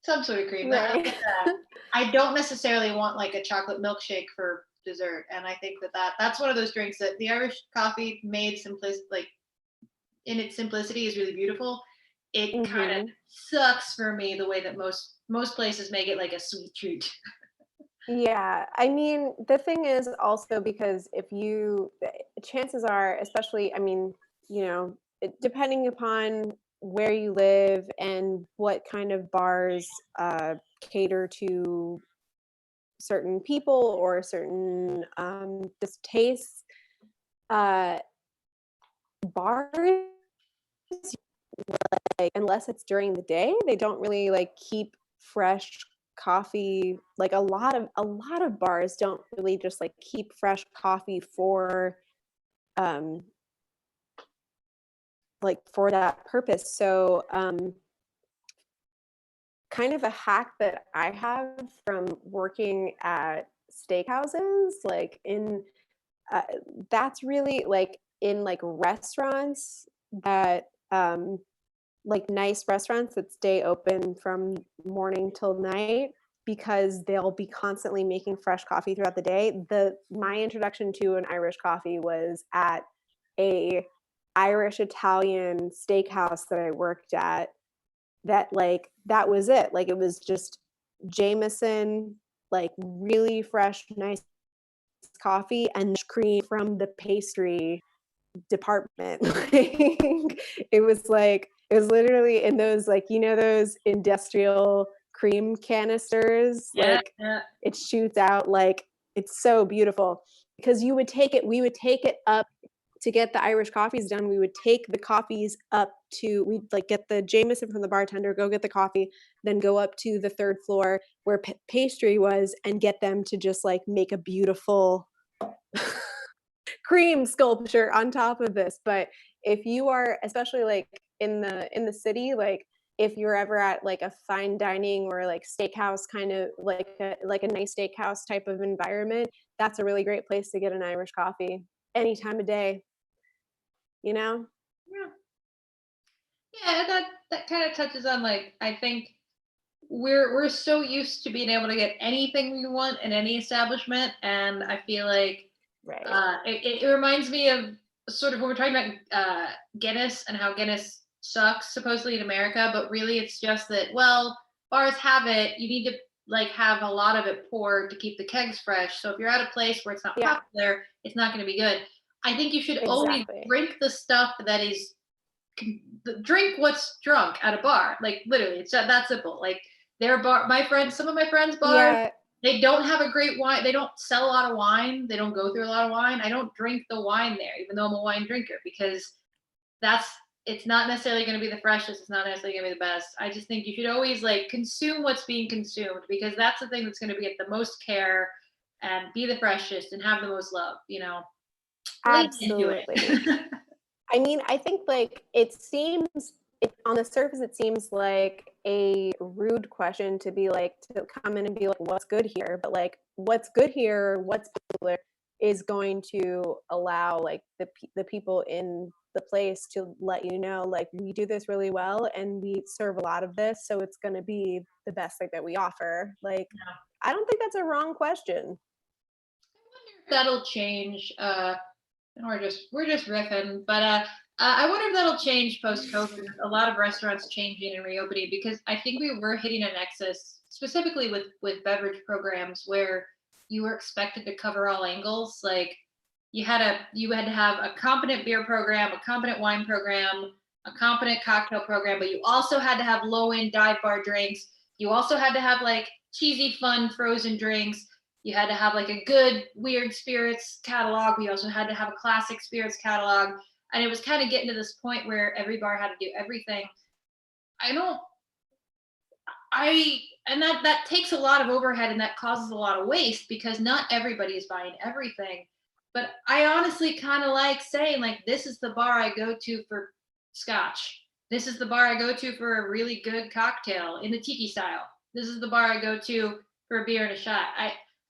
some sort of cream. I Right. like that. I don't necessarily want like a chocolate milkshake for dessert, and I think that's one of those drinks that the Irish coffee made like in its simplicity is really beautiful. It kind of Mhm. sucks for me the way that most places make it like a sweet treat. Yeah, I mean, the thing is also because chances are, especially, I mean, depending upon where you live and what kind of bars cater to certain people or certain distastes, uh, bars, like, unless it's during the day, they don't really like keep fresh coffee. Like a lot of bars don't really just like keep fresh coffee for um for that purpose. So kind of a hack that I have from working at steakhouses, like in uh, that's really like in like restaurants that like nice restaurants that stay open from morning till night because they'll be constantly making fresh coffee throughout the day. The My introduction to an Irish coffee was at a Irish Italian steakhouse that I worked at. That was it. Like it was just Jameson, like really fresh, nice coffee and cream from the pastry department. It was literally in those like those industrial cream canisters, Yeah, like yeah, it shoots out like it's so beautiful because we would take it up to get the Irish coffees done. We would take the coffees up to we'd like get the Jameson from the bartender, go get the coffee, then go up to the third floor where pastry was and get them to just like make a beautiful cream sculpture on top of this. But if you are, especially like in the city, like if you're ever at like a fine dining or like steakhouse kind of like a nice steakhouse type of environment, that's a really great place to get an Irish coffee any time of day, you know? yeah. Yeah, that kind of touches on, like, I think we're so used to being able to get anything we want in any establishment, and I feel like Right. it reminds me of sort of when we're talking about Guinness and how Guinness sucks supposedly in America, but really it's just that, well, bars have it. You need to like have a lot of it poured to keep the kegs fresh. So if you're at a place where it's not Yeah, popular, it's not going to be good. I think you should always exactly. drink the stuff that is drink what's drunk at a bar. Like literally, it's that simple. Like their bar, some of my friends' bars, Yeah, they don't have a great wine. They don't sell a lot of wine. They don't go through a lot of wine. I don't drink the wine there, even though I'm a wine drinker, because that's it's not necessarily going to be the freshest. It's not necessarily going to be the best. I just think you should always like consume what's being consumed because that's the thing that's going to get the most care and be the freshest and have the most love. Lean into absolutely. it. I mean, I think like on the surface, it seems like a rude question to be like to come in and be like, "What's good here?" But like, what's good here, what's popular, is going to allow like the people in the place to let you know, like, we do this really well and we serve a lot of this, so it's going to be the best thing that we offer. Like, I don't think that's a wrong question. That'll change. And we're just riffing, but I wonder if that'll change post COVID. A lot of restaurants changing and reopening because I think we were hitting a nexus, specifically with beverage programs, where you were expected to cover all angles. Like you had to have a competent beer program, a competent wine program, a competent cocktail program, but you also had to have low end dive bar drinks. You also had to have like cheesy, fun frozen drinks. You had to have like a good weird spirits catalog. We also had to have a classic spirits catalog. and it was kind of getting to this point where every bar had to do everything. I don't I and that takes a lot of overhead and that causes a lot of waste because not everybody is buying everything. But I honestly kind of like saying like this is the bar I go to for scotch. This is the bar I go to for a really good cocktail in the tiki style. This is the bar I go to for a beer and a shot.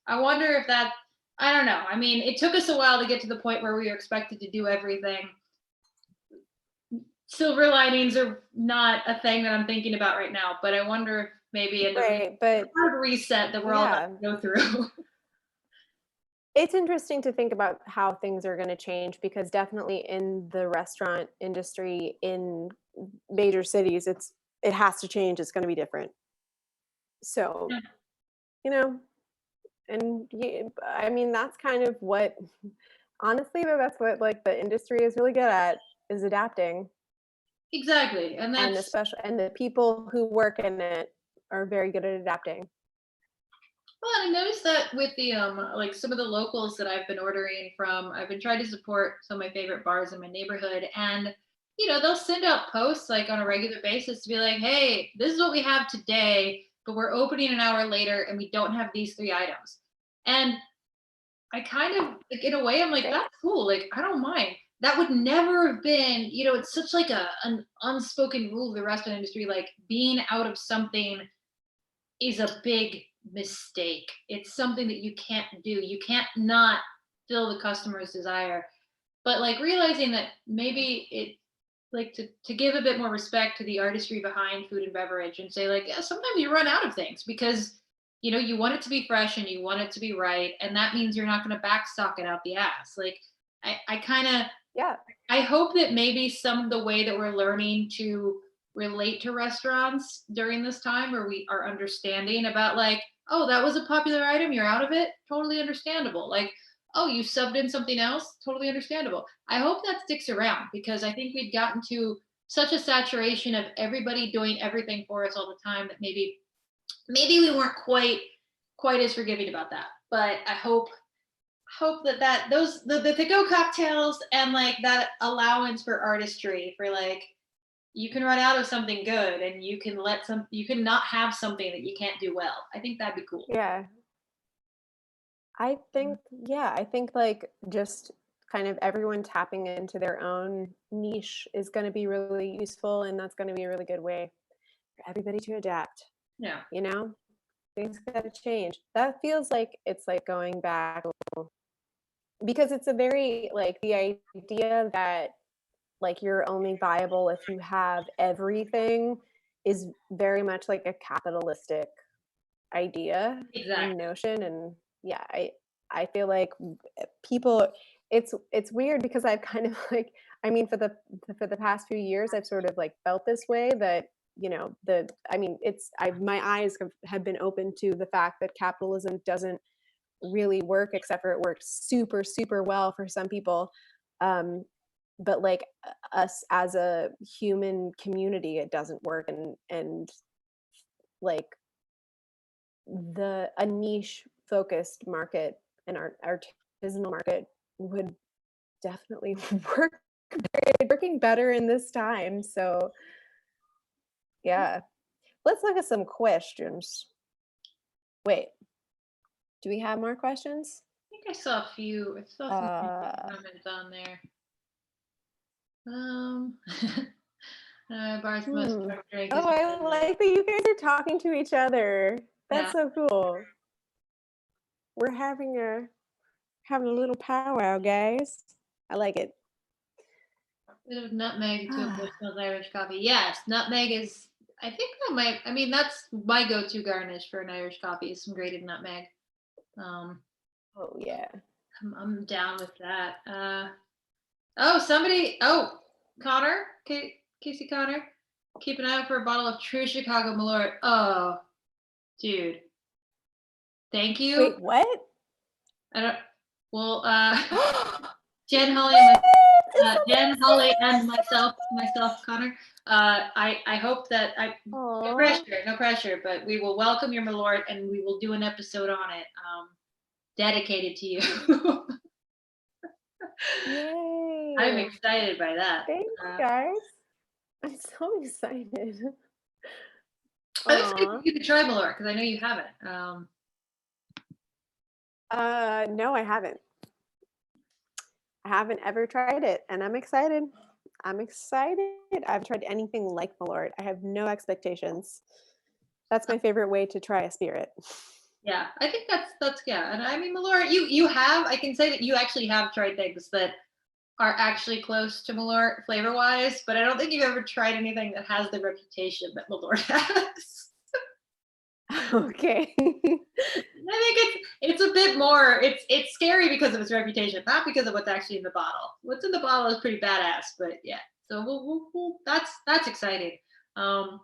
I wonder if that I don't know. I mean, it took us a while to get to the point where we were expected to do everything. Silver linings are not a thing that I'm thinking about right now, but I wonder if maybe in the Right, but hard reset that we're all about yeah, to go through. it's interesting to think about how things are going to change because definitely in the restaurant industry in major cities, it has to change. It's going to be different. So, Yeah, you know, and I mean that's kind of what honestly though that's what like the industry is really good at is adapting, exactly. And and that's especially and the people who work in it are very good at adapting. well, I noticed that with the like some of the locals that I've been ordering from, I've been trying to support some of my favorite bars in my neighborhood, and they'll send out posts like on a regular basis to be like, "Hey, this is what we have today, but we're opening an hour later and we don't have these three items." And I kind of like in a way I'm like, Great. that's cool. Like, I don't mind. That would never have been, it's such like an unspoken rule of the restaurant industry. Like being out of something is a big mistake. It's something that you can't do. You can't not fill the customer's desire. But like realizing that maybe it like to give a bit more respect to the artistry behind food and beverage and say like, yeah, sometimes you run out of things because you want it to be fresh and you want it to be right, and that means you're not going to backstock it out the ass. Like I kind of Yeah. I hope that maybe some of the way that we're learning to relate to restaurants during this time, where we are understanding about like, oh, that was a popular item, you're out of it, totally understandable. Like, oh, you subbed in something else, totally understandable. I hope that sticks around because I think we've gotten to such a saturation of everybody doing everything for us all the time that maybe we weren't quite as forgiving about that. But I hope that those the to-go cocktails and like that allowance for artistry for like you can run out of something good and you can not have something that you can't do well. I think that'd be cool. Yeah. I think yeah, I think like just kind of everyone tapping into their own niche is going to be really useful, and that's going to be a really good way for everybody to adapt, Yeah. you know? Things got to change. That feels like it's like going back because it's a very like the idea that like you're only viable if you have everything is very much like a capitalistic idea and Exactly. notion. And yeah, I feel like people it's weird because I've kind of like I mean for the past few years I've sort of like felt this way that the I mean it's I my eyes have been open to the fact that capitalism doesn't really work, except for it works super super well for some people. um but like us as a human community it doesn't work, and like the a niche focused market and our artisanal market would definitely work working better in this time. So yeah, let's look at some questions. Wait, do we have more questions? I think I saw some uh comments on there. Um Bar's most hmm drink oh, is I like that you guys are talking to each other. yeah. That's so cool. We're having a little powwow, guys. I like it. Bit of nutmeg to a Bushmills Irish coffee. Yes, nutmeg is. I think that might. I mean, that's my go-to garnish for an Irish coffee is some grated nutmeg. Um, Oh yeah. I'm down with that. Oh, somebody. Oh, Connor, Casey Connor, keep an eye out for a bottle of True Chicago Malort. Oh, dude, thank you. Wait, what? I don't. Well, Jen Holly and What? Is somebody Jen, Holly, sending and us myself, Connor. I hope that that? no Aw. pressure, no pressure, but we will welcome your Malort and we will do an episode on it, dedicated to you. I'm Yay. excited by that. Thanks, Uh, guys. I'm so excited. I'm excited for Aw. you to try Malort because I know you haven't. No, I haven't. I haven't ever tried it, and I'm excited. I'm excited. I haven't tried anything like Malort. I have no expectations. That's my favorite way to try a spirit. Yeah, I think that's yeah. And I mean, Malort, you have. I can say that you actually have tried things that are actually close to Malort flavor wise, but I don't think you've ever tried anything that has the reputation that Malort has. Okay. I think it's a bit more. It's scary because of its reputation, not because of what's actually in the bottle. What's in the bottle is pretty badass, but yeah. So that's exciting. Um,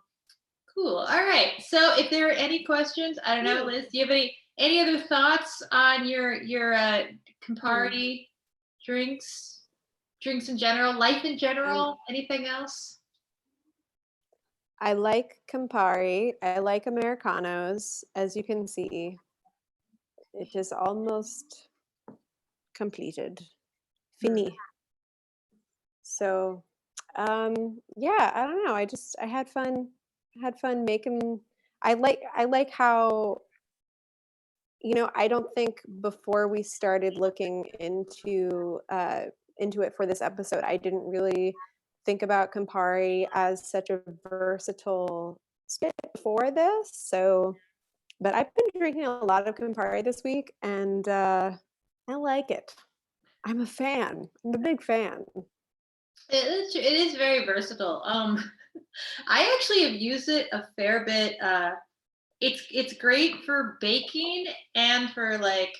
cool. All right. So if there are any questions, I don't know, Ooh. Liz, do you have any other thoughts on your Hmm. Campari drinks, drinks in general, life in I general, anything else? I like Campari. I like Americanos. As you can see, it is almost completed. Hmm. Fini. So, yeah, I don't know. I had fun. I had fun making. I like how, I don't think before we started looking into it for this episode, I didn't really think about Campari as such a versatile spirit before this. So, but I've been drinking a lot of Campari this week, and I like it. I'm a fan. I'm a big fan. It is very versatile. I actually have used it a fair bit. It's great for baking and for like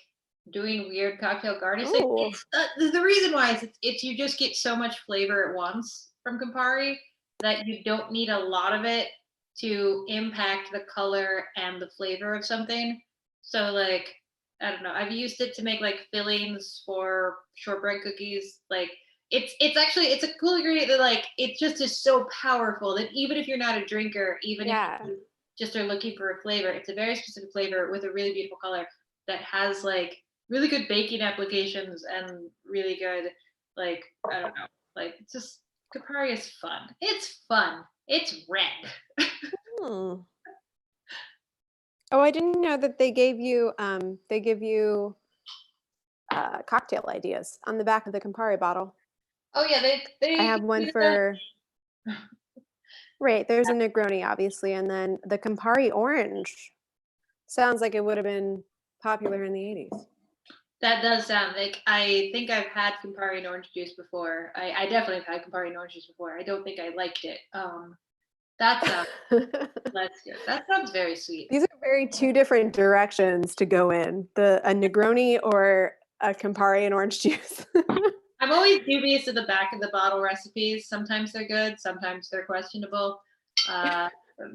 doing weird cocktail garnishing. Oh, The reason why is it's you just get so much flavor at once from Campari that you don't need a lot of it to impact the color and the flavor of something. So like I don't know, I've used it to make like fillings for shortbread cookies. Like it's actually it's a cool ingredient that like it just is so powerful that even if you're not a drinker, even if yeah. you just are looking for a flavor, it's a very specific flavor with a really beautiful color that has like really good baking applications and really good like I don't know, like it's just Capari is fun. It's fun. It's red. Hmm. Oh, I didn't know that they give you cocktail ideas on the back of the Campari bottle. Oh yeah, I they have one do that. for right. There's a Negroni, obviously, and then the Campari Orange sounds like it would have been popular in the 80s. That does sound like I think I've had Campari and orange juice before. I definitely have had Campari and orange juice before. I don't think I liked it. That sounds Let's good. That sounds very sweet. These are very two different directions to go in: the a Negroni or a Campari and orange juice. I'm always dubious of the back of the bottle recipes. Sometimes they're good, sometimes they're questionable. Uh,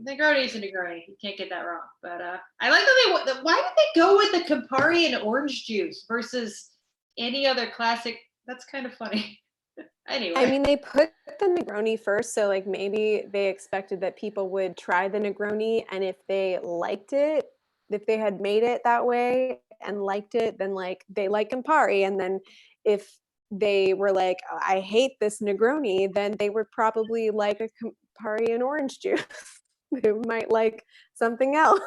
Negroni is a Negroni. You can't get that wrong. But I like that why did they go with the Campari and orange juice versus any other classic? That's kind of funny. I Anyway, mean, they put the Negroni first, so, like, maybe they expected that people would try the Negroni, and if they liked it, if they had made it that way and liked it, then, like, they like Campari, and then if they were like, "Oh, I hate this Negroni," then they would probably like a Campari and orange juice. They might like something else,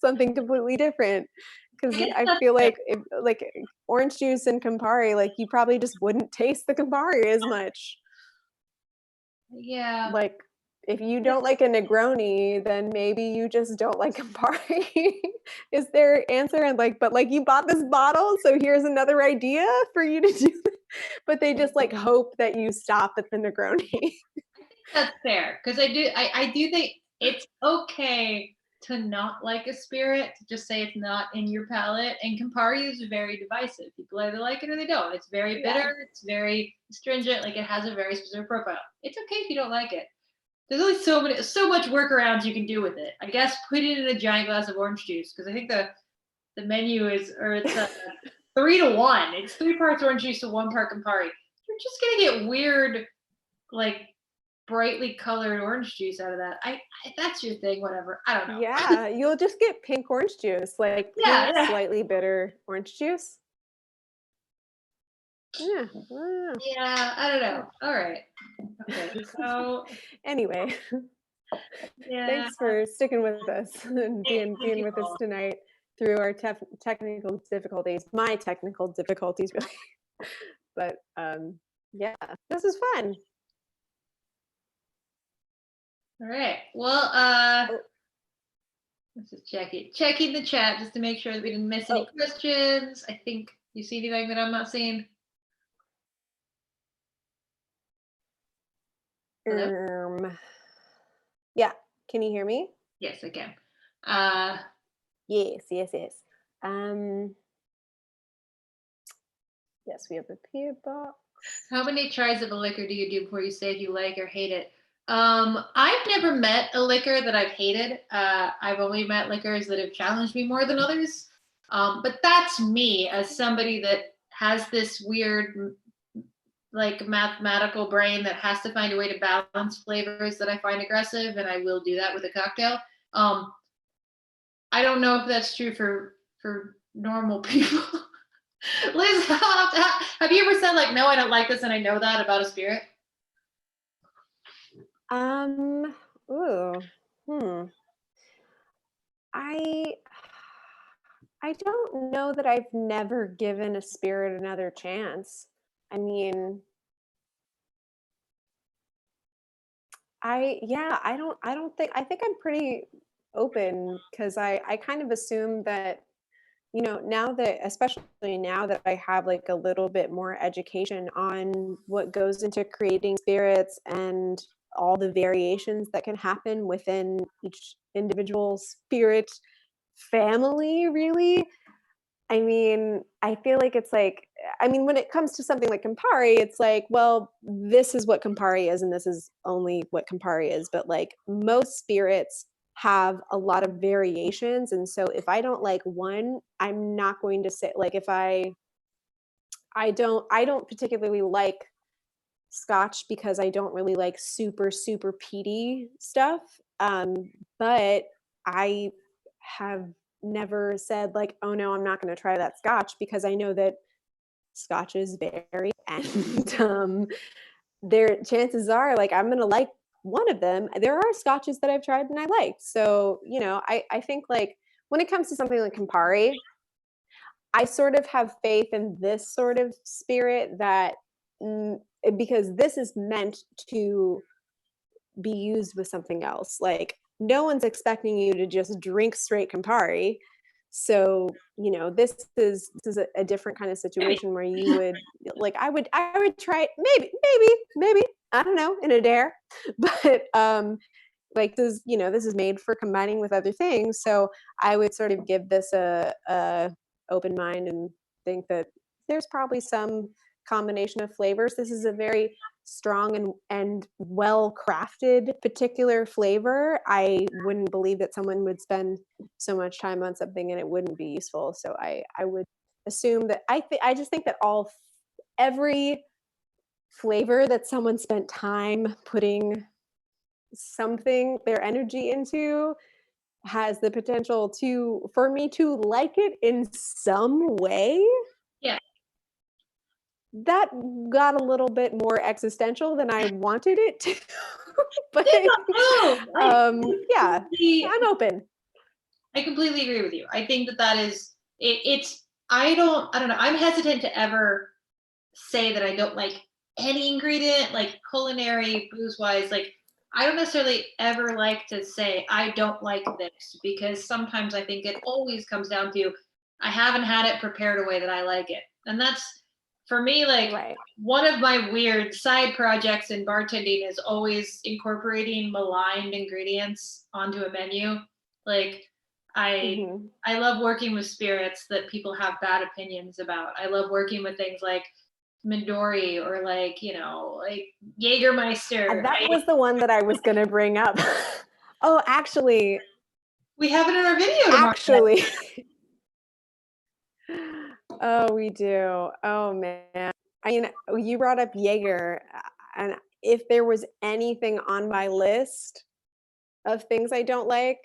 something completely different. I Because guess I that's feel fair. like if like orange juice and Campari, like you probably just wouldn't taste the Campari as much. Yeah. Like if you don't like a Negroni, then maybe you just don't like Campari. Is their answer? And like, but like you bought this bottle, so here's another idea for you to do. But they just like hope that you stop at the Negroni. That's fair because I do think it's okay to not like a spirit to just say it's not in your palate. And Campari is very divisive. People either like it or they don't. It's very Yeah. bitter. It's very stringent. Like it has a very specific profile. It's okay if you don't like it. There's only so much workarounds you can do with it. I guess put it in a giant glass of orange juice because I think the menu is or it's 3 to 1. It's 3 parts orange juice to 1 part Campari. You're just gonna get weird like brightly colored orange juice out of that. That's your thing, whatever. I don't know. Yeah, you'll just get pink orange juice, like Yeah, pink, yeah. slightly bitter orange juice. Yeah. Well, Yeah, I don't know. All right. Okay. So anyway, yeah, thanks for sticking with us and thank being you with us all. tonight through our technical difficulties. My technical difficulties, really. But yeah, this is fun. All right. Well, Oh, let's just checking the chat just to make sure that we didn't miss any oh, questions. I think you see anything that I'm not seeing. Hello? yeah. Can you hear me? Yes, I can. Uh, Yes, yes, yes. Um, yes, we have a PO box. how many tries of a liquor do you do before you say if you like or hate it? I've never met a liquor that I've hated. I've only met liquors that have challenged me more than others. But that's me as somebody that has this weird, like mathematical brain that has to find a way to balance flavors that I find aggressive, and I will do that with a cocktail. Um, I don't know if that's true for normal people. Liz, have you ever said like, no, I don't like this, and I know that about a spirit? Um, ooh, hmm. I I don't know that I've never given a spirit another chance. I mean, I don't think I think I'm pretty open because I kind of assume that, you know, now that especially now that I have like a little bit more education on what goes into creating spirits and all the variations that can happen within each individual spirit family, really. I mean, I feel like it's like, I mean, when it comes to something like Campari, it's like, well, this is what Campari is, and this is only what Campari is. But like most spirits have a lot of variations. And so if I don't like one, I'm not going to say, like, if I don't particularly like scotch because I don't really like super, super peaty stuff. But I have never said like, oh no, I'm not going to try that scotch because I know that scotch is very and there chances are like I'm going to like one of them. There are scotches that I've tried and I liked. So, you know, I think like when it comes to something like Campari, I sort of have faith in this sort of spirit that because this is meant to be used with something else. Like no one's expecting you to just drink straight Campari. So, you know, this is a different kind of Maybe. situation where you would like I would try it maybe I don't know in a dare, but like this you know this is made for combining with other things. So I would sort of give this a open mind and think that there's probably some combination of flavors. This is a very strong and well crafted particular flavor. I wouldn't believe that someone would spend so much time on something and it wouldn't be useful. So I would assume that I just think that every flavor that someone spent time putting something their energy into has the potential to for me to like it in some way. Yeah. That got a little bit more existential than I wanted it to. But Yeah, no, yeah, completely, I'm open. I completely agree with you. I think that that is it's. I don't know. I'm hesitant to ever say that I don't like any ingredient, like culinary, booze wise. Like, I don't necessarily ever like to say I don't like this because sometimes I think it always comes down to I haven't had it prepared a way that I like it. And that's for me, like Right. one of my weird side projects in bartending is always incorporating maligned ingredients onto a menu. Like, I Mhm. I love working with spirits that people have bad opinions about. I love working with things like Midori or like, like Jägermeister. That was the one that I was gonna bring up. Oh, We have it in our video tomorrow night. actually. Oh, we do. Oh, man. I mean, you brought up Jaeger, and if there was anything on my list of things I don't like,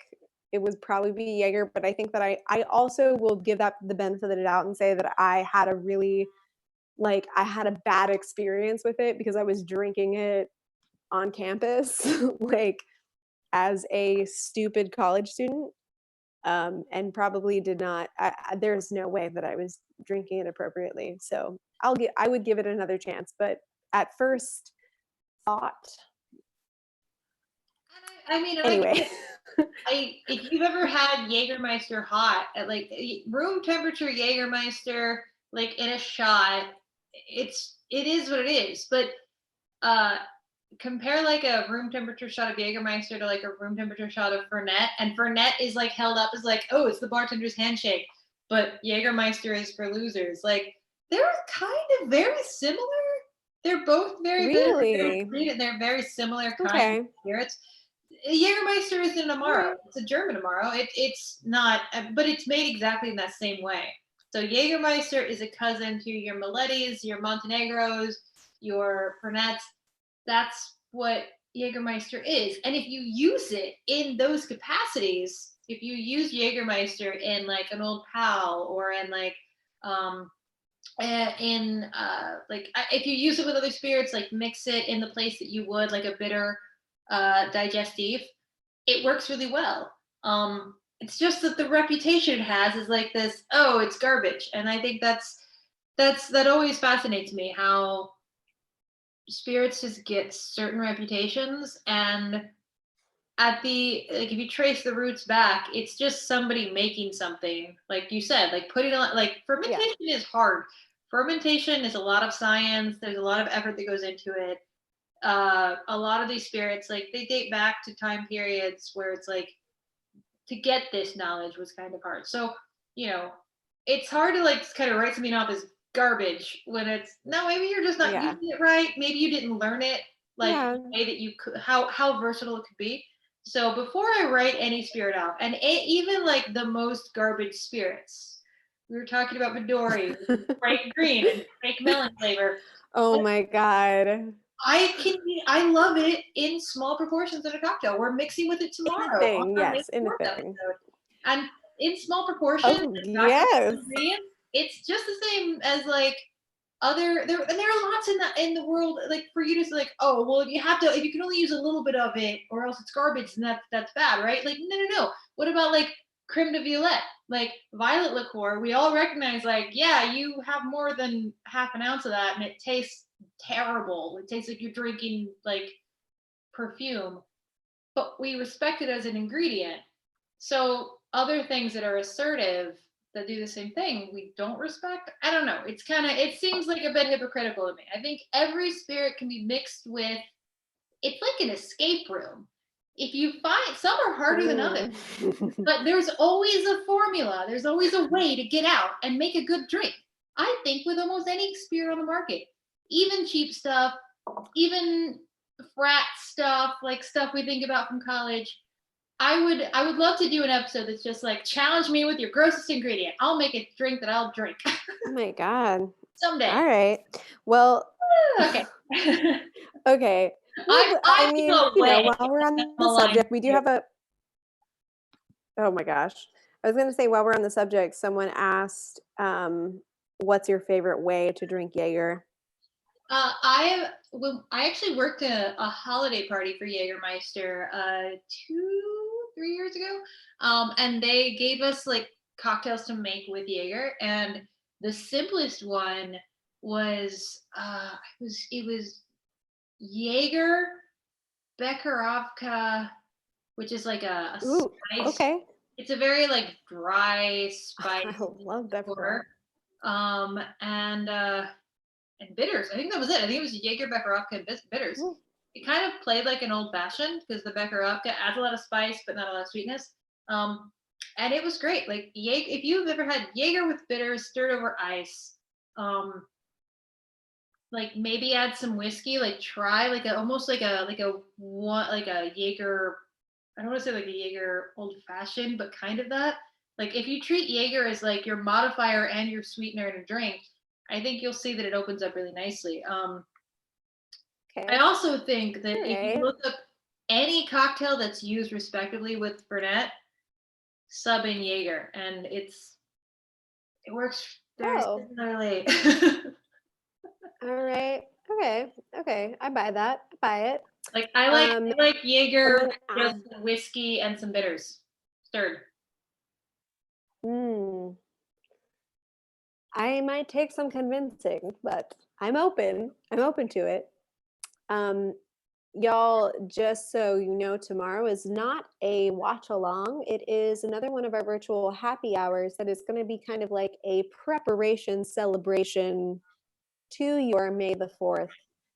it would probably be Jaeger, but I think that I also will give that the benefit of the doubt and say that I had a really like I had a bad experience with it because I was drinking it on campus, like as a stupid college student, and probably did not. There's no way that I was drinking it appropriately. So I would give it another chance, but at first thought, I mean, and I get anyway. it. If you've ever had Jägermeister hot at like room temperature Jägermeister, like in a shot, it is what it is. But uh compare like a room temperature shot of Jägermeister to like a room temperature shot of Fernet, and Fernet is like held up as like, oh, it's the bartender's handshake, but Jägermeister is for losers. Like they're kind of very similar. They're both very bitter, very Really? sweet, and they're very similar kinds of Okay. spirits. Jägermeister isn't All Amaro. right. It's a German Amaro. It's not, but it's made exactly in that same way. So Jägermeister is a cousin to your Milettis, your Montenegros, your Pernets. That's what Jägermeister is. And if you use it in those capacities, if you use Jägermeister in like an old pal or in like um like if you use it with other spirits, like mix it in the place that you would like a bitter digestive, it works really well. It's just that the reputation it has is like this, oh, it's garbage. And I think that always fascinates me, how spirits just get certain reputations, and at the like if you trace the roots back, it's just somebody making something, like you said, like putting on, like Yeah. fermentation is hard. Fermentation is a lot of science, there's a lot of effort that goes into it. A lot of these spirits, like they date back to time periods where it's like to get this knowledge was kind of hard. So, you know, it's hard to like kind of write something off as garbage when it's no, maybe you're just not Yeah. using it right. Maybe you didn't learn it like Yeah. the way that you could, how versatile it could be. So before I write any spirit off, and even like the most garbage spirits, we were talking about Midori, bright green and fake melon flavor. Oh my God. I love it in small proportions in a cocktail. We're mixing with it tomorrow on Anything. our May Yes. 4th Anything. episode. And in small proportions, Oh, exactly the yes. same ingredients, it's just the same as like other there, and there are lots in the world, like for you to say like, oh well, if you can only use a little bit of it or else it's garbage, and that's bad, right? Like no. What about like creme de violette, like violet liqueur? We all recognize like, yeah, you have more than half an ounce of that and it tastes terrible. It tastes like you're drinking like perfume, but we respect it as an ingredient. So other things that are assertive that do the same thing, we don't respect. I don't know. It seems like a bit hypocritical to me. I think every spirit can be mixed with, it's like an escape room. If you find some are harder than others, Mm. but there's always a formula. There's always a way to get out and make a good drink. I think with almost any spirit on the market, even cheap stuff, even frat stuff, like stuff we think about from college. I would love to do an episode that's just like challenge me with your grossest ingredient. I'll make a drink that I'll drink Oh my God. someday. All right. Well, Okay. okay. Well, I I mean, feel away while we're on the the line. subject, we do have a, oh my gosh. I was going to say, while we're on the subject, someone asked, what's your favorite way to drink Jaeger? I actually worked a holiday party for Jägermeister 3 years ago, and they gave us like cocktails to make with Jaeger, and the simplest one was it was Jaeger Bekarovka, which is like a Ooh, spice. okay. It's a very like dry spice I love Becker. liqueur, and bitters. I think that was it. I think it was Jaeger Bekarovka and bitters. Ooh. It kind of played like an old fashioned because the Bekarovka adds a lot of spice but not a lot of sweetness. Um, and it was great. Like Jaeger, if you've ever had Jaeger with bitters stirred over ice, um, like maybe add some whiskey. Like try like almost like a Jaeger. I don't want to say like a Jaeger old fashioned, but kind of that. Like if you treat Jaeger as like your modifier and your sweetener in a drink, I think you'll see that it opens up really nicely. I Okay. also think that All if you right. look up any cocktail that's used respectively with Fernet, sub in Jaeger, and it works very Oh, similarly. All right. Okay. I buy that. I buy it. Like Um, I like and Jaeger then, with just whiskey and some bitters, stirred. mm, I might take some convincing, but I'm open. I'm open to it. Um, y'all, just so you know, tomorrow is not a watch along. It is another one of our virtual happy hours that is going to be kind of like a preparation celebration to your May the 4th.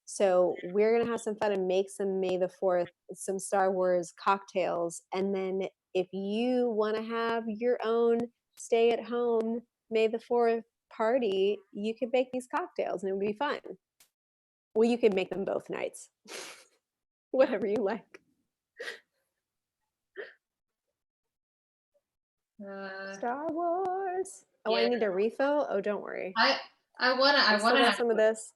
So we're going to have some fun and make some May the 4th, some Star Wars cocktails. And then if you want to have your own stay at home May the 4th party, you can make these cocktails and it would be fun. Well, you could make them both nights. Whatever you like. Star Wars. Oh, Yeah. I need a refill. Oh, don't worry. I wanna I still got some of this.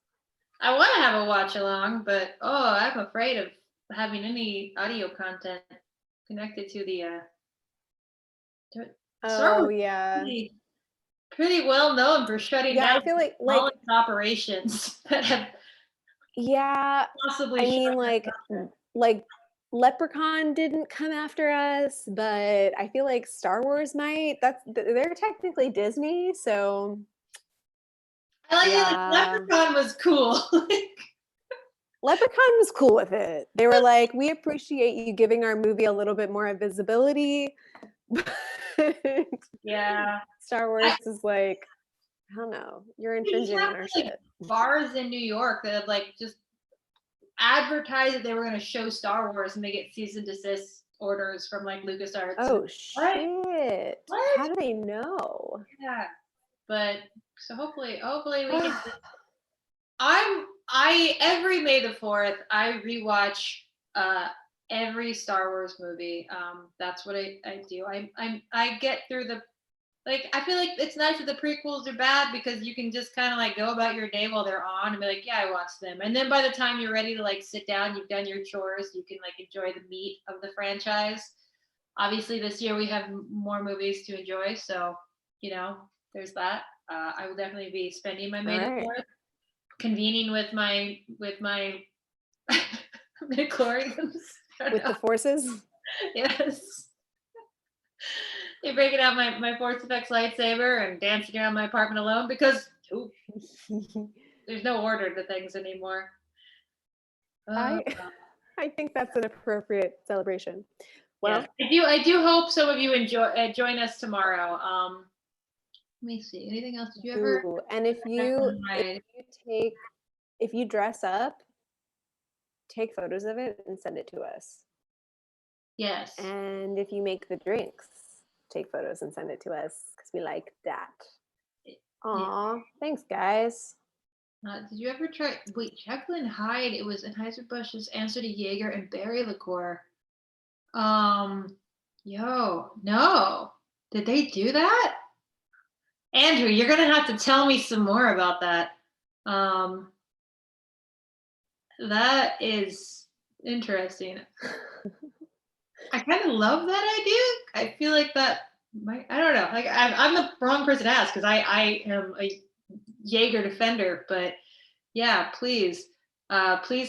I wanna have a watch along, but I'm afraid of having any audio content connected to the Star Oh Wars yeah, is pretty well known for shutting yeah. down I feel like smallest operations that have yeah. possibly I shut mean, like Leprechaun didn't come after us, but I feel like Star Wars might. They're technically Disney, so I like it. Like yeah. Leprechaun was cool. Leprechaun was cool with it. They were like, "We appreciate you giving our movie a little bit more visibility." Yeah. Star I, Wars is like, I don't know, you're you just infringing have on our like shit. bars in New York that have like just advertised that they were going to show Star Wars and they get cease and desist orders from like LucasArts. And Oh what? shit. What? How do they know? Yeah. But so hopefully we can. I every May the 4th I rewatch uh every Star Wars movie. That's what I do. I get through the like I feel like it's nice that the prequels are bad because you can just kind of like go about your day while they're on and be like, yeah, I watched them. And then by the time you're ready to like sit down, you've done your chores, you can like enjoy the meat of the franchise. Obviously, this year we have more movies to enjoy, so there's that. I will definitely be spending my All May the right. 4th convening with my midichlorians. With the forces? Yes. They're breaking out my Force Effects lightsaber and dancing around my apartment alone because there's no order to things anymore. Uh, I I think that's an appropriate celebration. yes, Well, I do hope some of you join us tomorrow. Let me see. Anything else? Did you ever? ooh, and if you dress up, take photos of it and send it to us. Yes. And if you make the drinks, take photos and send it to us because we like that. Yeah. Aw, thanks, guys. Did you ever try? Wait, Jekyll and Hyde. It was Anheuser-Busch's answer to Jaeger and berry liqueur. Um, yo, no. Did they do that? Andrew, you're gonna have to tell me some more about that. Um, that is interesting. I kind of love that idea. I feel like that might, I don't know. Like I'm the wrong person to ask because I am a Jaeger defender, but yeah, please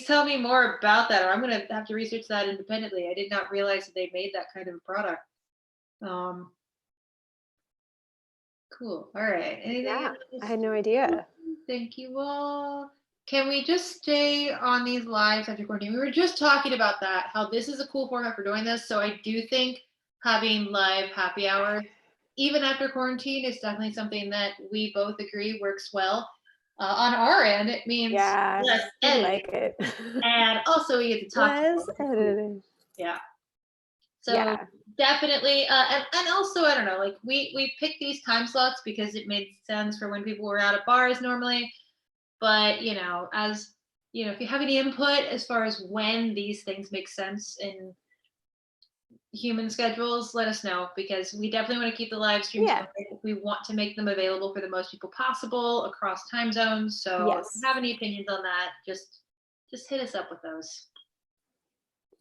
tell me more about that, or I'm gonna have to research that independently. I did not realize that they made that kind of a product. Um, cool. All right. Anything Yeah, I else? had no idea. Thank you all. Can we just stay on these lives after quarantine? We were just talking about that, how this is a cool format for doing this. So I do think having live happy hours, even after quarantine, is definitely something that we both agree works well. On our end, it means Yeah, less we editing. like it. And also we get to talk Less about editing. yeah. So Yeah. definitely, and also I don't know, like we picked these time slots because it made sense for when people were out at bars normally. But as if you have any input as far as when these things make sense in human schedules, let us know because we definitely want to keep the live streams Yeah. going. We want to make them available for the most people possible across time zones. So if Yes. you have any opinions on that, just hit us up with those.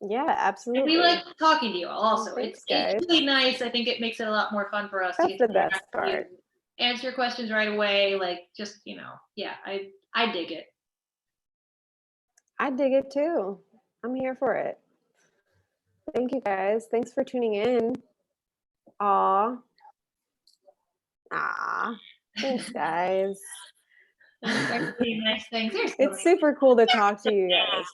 Yeah, And absolutely. we like talking to you all also. Thanks, It's guys. really nice. I think it makes it a lot more fun for us to That's get the to best interact with you, part. answer your questions right away. Like just yeah, I dig it. I dig it too. I'm here for it. Thank you guys. Thanks for tuning in. Aw. Thanks, guys. Really nice things. It's super cool to talk to you guys.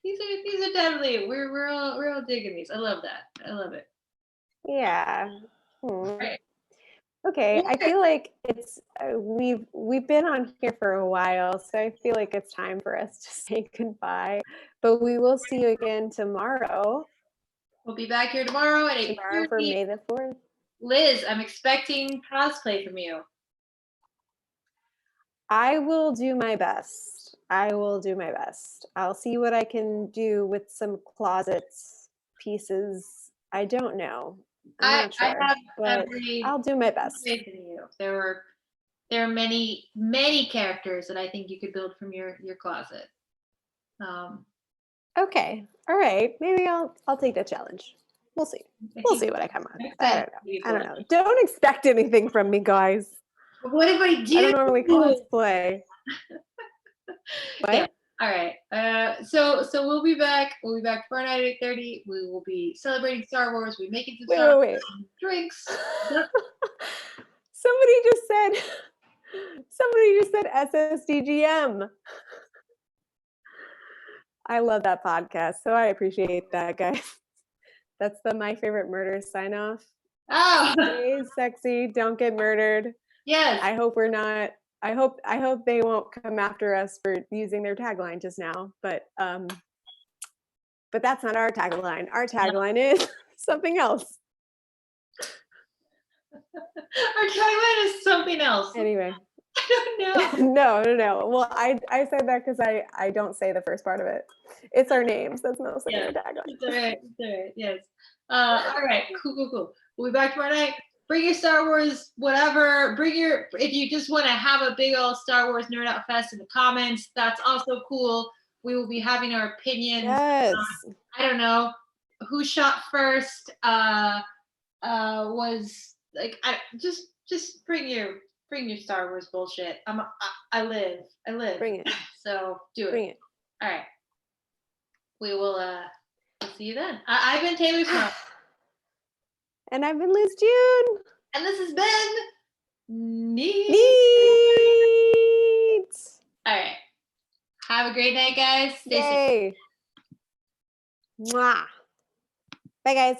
These are definitely we're all digging these. I love that. I love it. Yeah. Right. Okay, I feel like it's we've been on here for a while, so I feel like it's time for us to say goodbye. But we will see you again tomorrow. We'll be back here tomorrow at 8:30. Tomorrow for May the 4th. Liz, I'm expecting cosplay from you. I will do my best. I will do my best. I'll see what I can do with some closets pieces. I don't know. I'm not sure, I have but I'll do my best. faith in you. There are many characters that I think you could build from your closet. Okay. All right. Maybe I'll take that challenge. We'll see. We'll see what I come on. I don't know. Don't expect anything from me, guys. What if I do? I don't normally cosplay. What? Yeah. All right. So we'll be back. We'll be back tomorrow night at 8:30. We will be celebrating Star Wars. We're making some Star Wars drinks. Somebody just said SSDGM. I love that podcast, so I appreciate that, guys. That's the My Favorite Murder sign off. Oh, stay sexy, don't get murdered. Yes. I hope we're not. I hope they won't come after us for using their tagline just now. But that's not our tagline. Our tagline is something else. Our tagline is something else. Anyway. I don't know. No. Well, I said that because I don't say the first part of it. It's our names. That's mostly our tagline. It's all right. Yes. All right. Cool. We'll be back tomorrow night. Bring your Star Wars, whatever. If you just want to have a big old Star Wars nerd out fest in the comments, that's also cool. We will be having our opinions. Yes. I don't know who shot first. Was like just bring your Star Wars bullshit. I live. Bring it. So do it. Bring it. All right. We will we'll see you then. I've been Taylor Snow. And I've been Liz June. And this has been Neat. All right. Have a great night, guys. Stay safe. Mwah. Bye, guys.